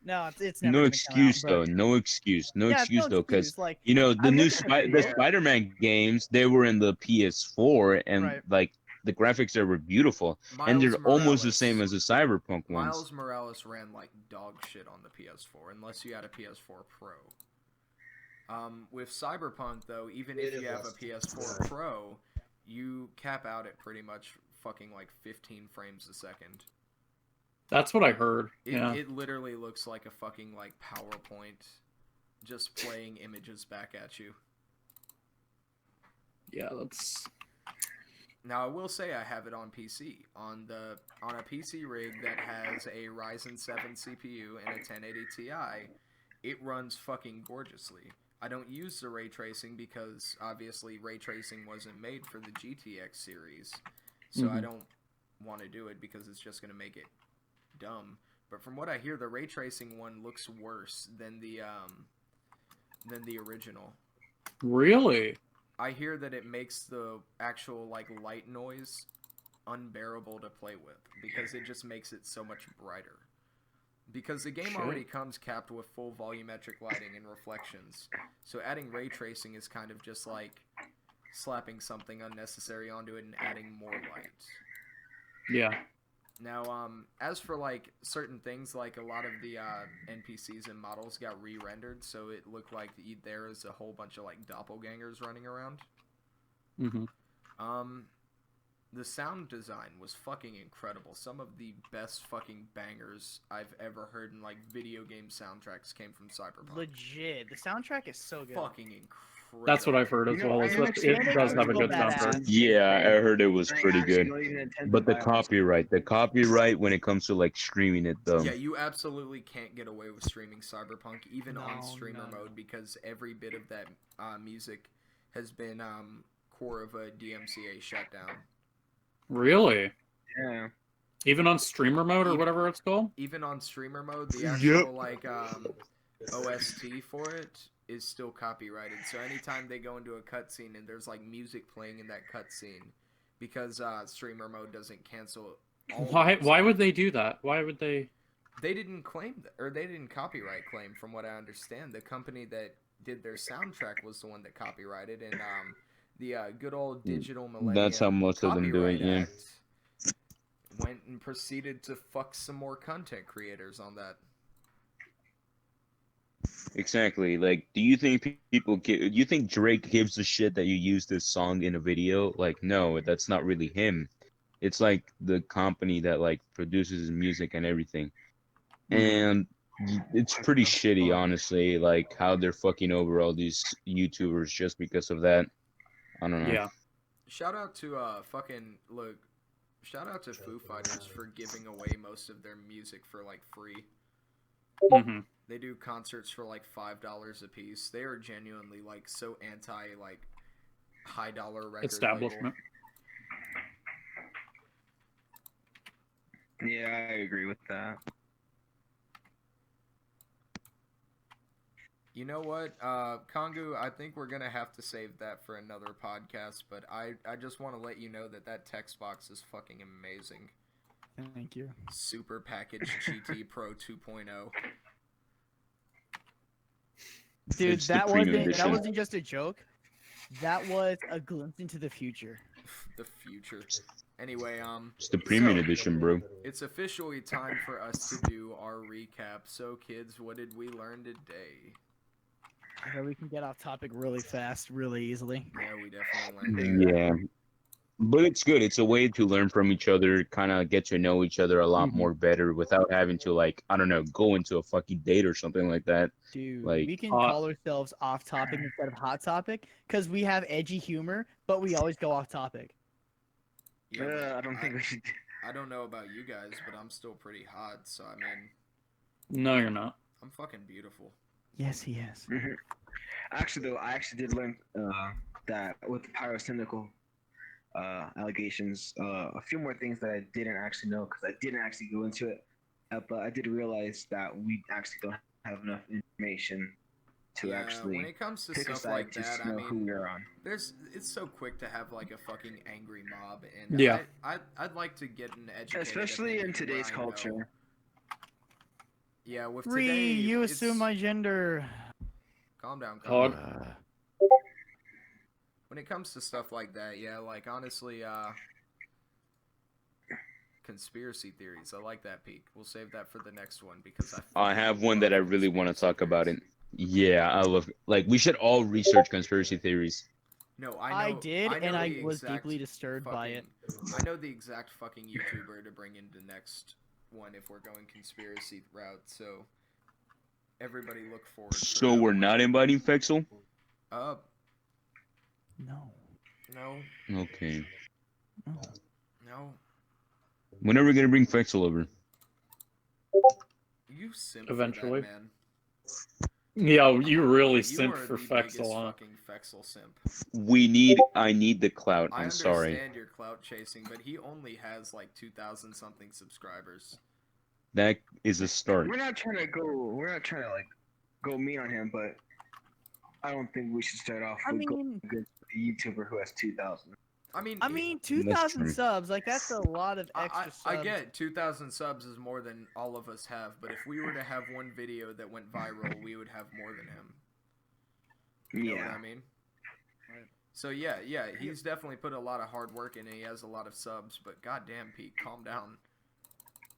No, it's never No gonna excuse come out, though. No excuse. No yeah, it's excuse no though, because excuse. Like, you know the I new look at it, the yeah. Spider-Man games, they were in the PS4, and Right. like the graphics there were beautiful, and Miles they're almost the Morales. same as the Cyberpunk ones. Miles Morales ran like dog shit on the PS4, unless you had a PS4 Pro. With Cyberpunk, though, even if you have a PS4 Pro, you cap out at pretty much fucking like 15 frames a second. That's what I heard. It, Yeah. it literally looks like a fucking like PowerPoint just playing images back at you. Yeah, that's Now I will say I have it on PC on a PC rig that has a Ryzen 7 CPU and a 1080 Ti. It runs fucking gorgeously. I don't use the ray tracing because obviously ray tracing wasn't made for the GTX series. so I Mhm. don't want to do it because it's just gonna make it dumb. But from what I hear, the ray tracing one looks worse than the original. Really? I hear that it makes the actual like light noise unbearable to play with because it just makes it so much brighter. Because the game Shit. already comes capped with full volumetric lighting and reflections, so adding ray tracing is kind of just like slapping something unnecessary onto it and adding more light. Yeah. Now, as for like certain things, like a lot of the NPCs and models got re-rendered, so it looked like there is a whole bunch of like doppelgangers running around. Mhm. The sound design was fucking incredible. Some of the best fucking bangers I've ever heard in like video game soundtracks came from Cyberpunk. Legit, the soundtrack is so good. Fucking incredible. That's what I've heard as You know, well. I Is am that actually- it does have a good Badass. soundtrack. Yeah, I heard it was I pretty actually good. don't even intend But to the buy it. copyright when it comes to like streaming it though. Yeah, you absolutely can't get away with streaming Cyberpunk even on No, streamer no, mode no. because every bit of that music has been core of a DMCA shutdown. Really? Yeah. Even on streamer mode or Even- whatever it's called? Even on streamer mode, the Yep. actual like OST for it is still copyrighted. So anytime they go into a cutscene and there's like music playing in that cutscene, because streamer mode doesn't cancel. All Why music. would they do that? Why would they? They didn't claim that, or they didn't copyright claim, from what I understand. The company that did their soundtrack was the one that copyrighted, and the good old Digital Millennium That's how most of them do it, Copyright yeah. Act went and proceeded to fuck some more content creators on that. Exactly. Like, do you think you think Drake gives a shit that you use this song in a video? Like, no, that's not really him. It's like the company that like produces his music and everything. And it's pretty shitty, honestly, like how they're fucking over all these YouTubers just because of that. I don't know. Yeah. Shout out to shout out to Foo Fighters for giving away most of their music for like free. hmm They do concerts for like $5 a piece. They are genuinely like so anti like high dollar record Establishment. label. Yeah, I agree with that. You know what, Kongu, I think we're gonna have to save that for another podcast. But I just want to let you know that text box is fucking amazing. Thank you. Super Package GT Pro 2.0. Dude, It's the that premium wasn't edition. just a joke. That was a glimpse into the future. The future. Anyway, It's the premium so- edition, bro. It's officially time for us to do our recap. So, kids, what did we learn today? I know we can get off topic really fast, really easily. Yeah, we definitely learned that. Yeah. But it's good. It's a way to learn from each other, kind of get to know each other a lot Mhm. more better without having to, like, I don't know, go into a fucking date or something like that. Dude, Like, we can hot- call ourselves off topic instead of hot topic because we have edgy humor, but we always go off topic. Yeah, but I don't think we should. I don't know about you guys, but I'm still pretty hot. So, I mean, No, you're not. I'm fucking beautiful. Yes, he is. Actually, though, I actually did learn that with the pyrocynical allegations, a few more things that I didn't actually know because I didn't actually go into it. But I did realize that we actually don't have enough information to Yeah, actually when it comes to pick a stuff side like to that, I know who mean, we're on. it's so quick to have like a fucking angry mob, and Yeah. I'd like to get an educated Especially in opinion where today's I know. culture. Yeah, with Ree, today, you it's- assume my gender. Calm down, Hog. calm down. When it comes to stuff like that, yeah, like honestly, conspiracy theories. I like that, Peak. We'll save that for the next one because I have one that I really want to conspiracy talk about it. theories. Yeah, I love, like, we should all research conspiracy theories. No, I know, did, know and I the was exact deeply disturbed by it. I know the exact fucking YouTuber to bring into next one if we're going conspiracy route. So everybody look forward. for So that we're one. not inviting Fexel? No. No, Okay. No. no. When are we going to bring Fexel over? You simp Eventually. for that, man. Yo, you really You simp are for the biggest Fexel, huh? fucking Fexel simp. I need the clout. I I'm sorry. understand your clout chasing, but he only has like 2,000 something subscribers. That is a start. We're not trying to like go mean on him, but I don't think we should start off I with going mean, against a YouTuber who has 2,000. I mean, 2,000 true. subs, like that's a lot of I, extra subs. I get 2,000 subs is more than all of us have, but if we were to have one video that went viral, we would have more than him. You know what I mean? Right. So yeah, he's definitely put a lot of hard work in, and he has a lot of subs. But goddamn, Pete, calm down.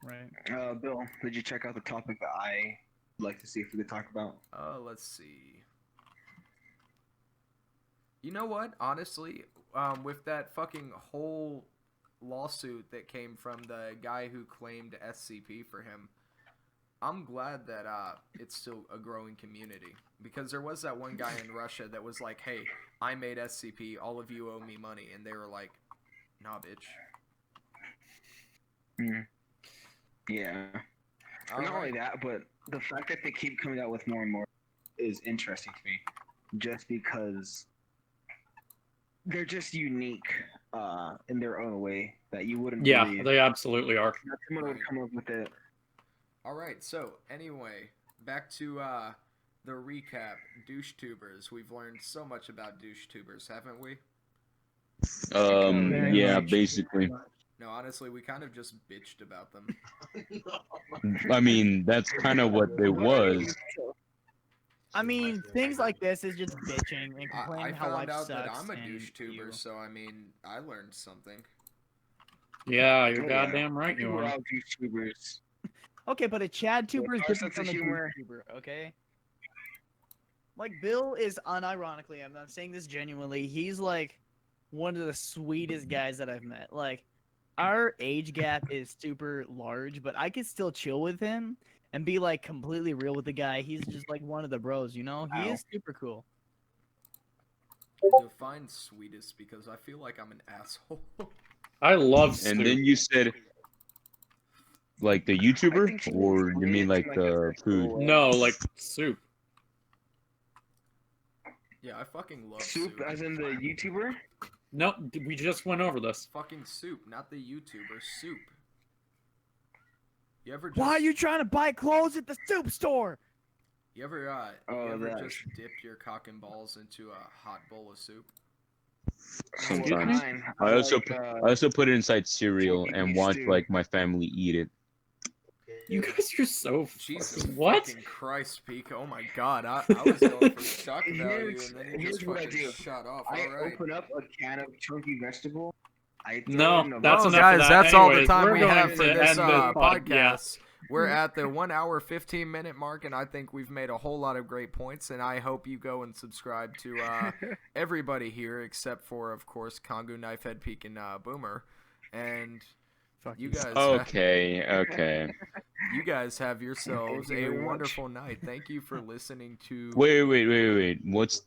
Right. Bill, did you check out the topic that I like to see if we could talk about? Let's see. You know what? Honestly, with that fucking whole lawsuit that came from the guy who claimed SCP for him, I'm glad that it's still a growing community, because there was that one guy in Russia that was like, "Hey, I made SCP. All of you owe me money," and they were like, "Nah, bitch." Yeah. Not only that, but the fact that they keep coming out with more and more is interesting to me, just because they're just unique in their own way that you wouldn't Yeah, believe. they absolutely are. Not someone would come up with it. All right. So anyway, back to the recap. Douche-tubers. We've learned so much about douche-tubers, haven't we? Very Yeah, much. basically. No, honestly, we kind of just bitched about them. I mean, that's kind of what it was. I mean, things like this is just bitching and I complaining how life found out sucks. that I'm a and douche-tuber, you- so I mean, I learned something. Yeah, you're Oh, goddamn right you We're are. all YouTubers. Okay, but a Chad tuber is our different sense from of a humor. tuber, okay? Like Bill is unironically, I'm saying this genuinely, he's like one of the sweetest guys that I've met. Like our age gap is super large, but I could still chill with him and be like completely real with the guy. He's just like one of the bros, you know? He Ow. is super cool. Define sweetest, because I feel like I'm an asshole. I love And Stu. then you said, like the I think YouTuber, she or means you mean like like the a food? sexual, No, like soup. Yeah, I fucking love Soup, soup. as in the YouTuber? No, we just went over this. Fucking soup, not the YouTuber. Soup. You ever just, Why are you trying to buy clothes at the soup store? You ever Oh, you ever that. just dipped your cock and balls into a hot bowl of soup? Sometimes. Fine. I also like, I also put it inside cereal chunky and beef watch stew. like my family eat it. You guys are so Jesus what? fucking Christ, Peek. Oh my god, I was going for shock value, Here's- and then you here's just what I fucking do. shut off. I Alright. open up a can of chunky vegetable. I throw No, it in a that's Oh, enough guys, of that. that's all the Anyways, time we're we going have for to this end this podcast. Yeah. We're at the 1 hour 15 minute mark, and I think we've made a whole lot of great points. And I hope you go and subscribe to everybody here, except for, of course, Kongu, Knifehead, Peek, and Boomer. And Fuck you guys, Okay. you guys have yourselves Thank you a very much. wonderful night. Thank you for listening to. Wait. What's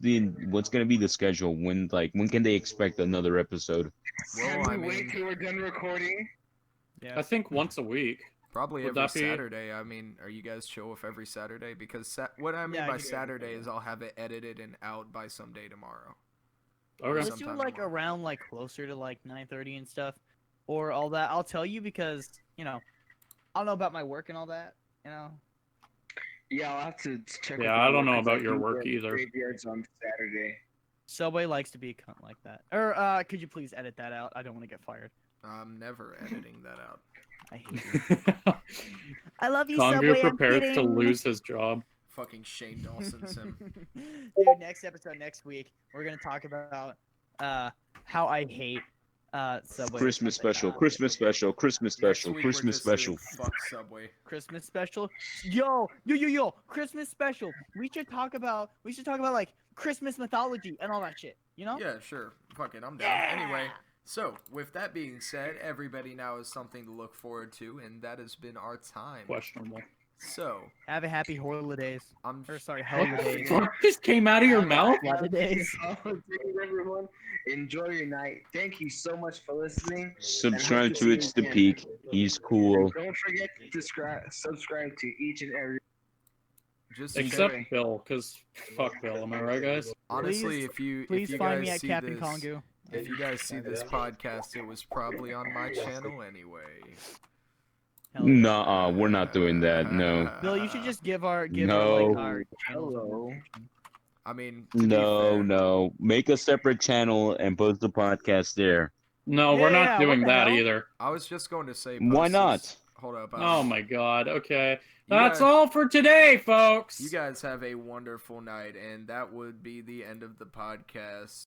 gonna be the schedule? When can they expect another episode? Well, Can I we wait mean, till we're done recording? I think once a week. probably Would every that be- Saturday. I mean, are you guys chill with every Saturday? Because what I mean Yeah, I by can do every Saturday Saturday. is I'll have it edited and out by someday tomorrow. Okay. Let's do it sometime like tomorrow. around like closer to like 9:30 and stuff, or all that. I'll tell you because I don't know about my work and all that. Yeah, I'll have to check. Yeah, with I don't my know work, 'cause about your do work the either. Graveyards on Saturday. Subway likes to be a cunt like that. Or could you please edit that out? I don't want to get fired. I'm never editing that out. I hate you. I love you, Kongu Subway. I'm prepares to kidding. lose his job. Fucking Shane Dawson sim. Dude, next episode next week, we're gonna talk about how I hate Subway. or Christmas something. special, Christmas special, Christmas Next special, week we're Christmas just special. doing fuck Subway. Christmas special. Yo, Christmas special. We should talk about like Christmas mythology and all that shit. Yeah, sure. Fuck it, I'm down. Yeah. Anyway, so with that being said, everybody now has something to look forward to, and that has been our time. Questionable. So Have a happy holidays. I'm Or sorry, What the holidays. fuck just came out of your mouth? Holidays. Holidays, everyone. Enjoy your night. Thank you so much for listening. Subscribe to It's the Peak. He's cool. Don't forget to subscribe to each and every. Just Except Sorry. Bill, because fuck Bill. Am I right, guys? honestly, Please- if you Please guys find me at see Captain this, Kongu. if you guys see this podcast, it was probably on my channel anyway. Hell yeah. Nuh-uh, we're not doing that. No. Bill, you should just give our No. like our channels. Hello. I mean, to be No, fair, no. Make a separate channel and post the podcast there. No, Yeah, we're not yeah, what doing the that hell? either. I was just going to say. Why post not? this- Hold up. Oh my god. Okay. You That's guys- all for today, folks. You guys have a wonderful night, and that would be the end of the podcast.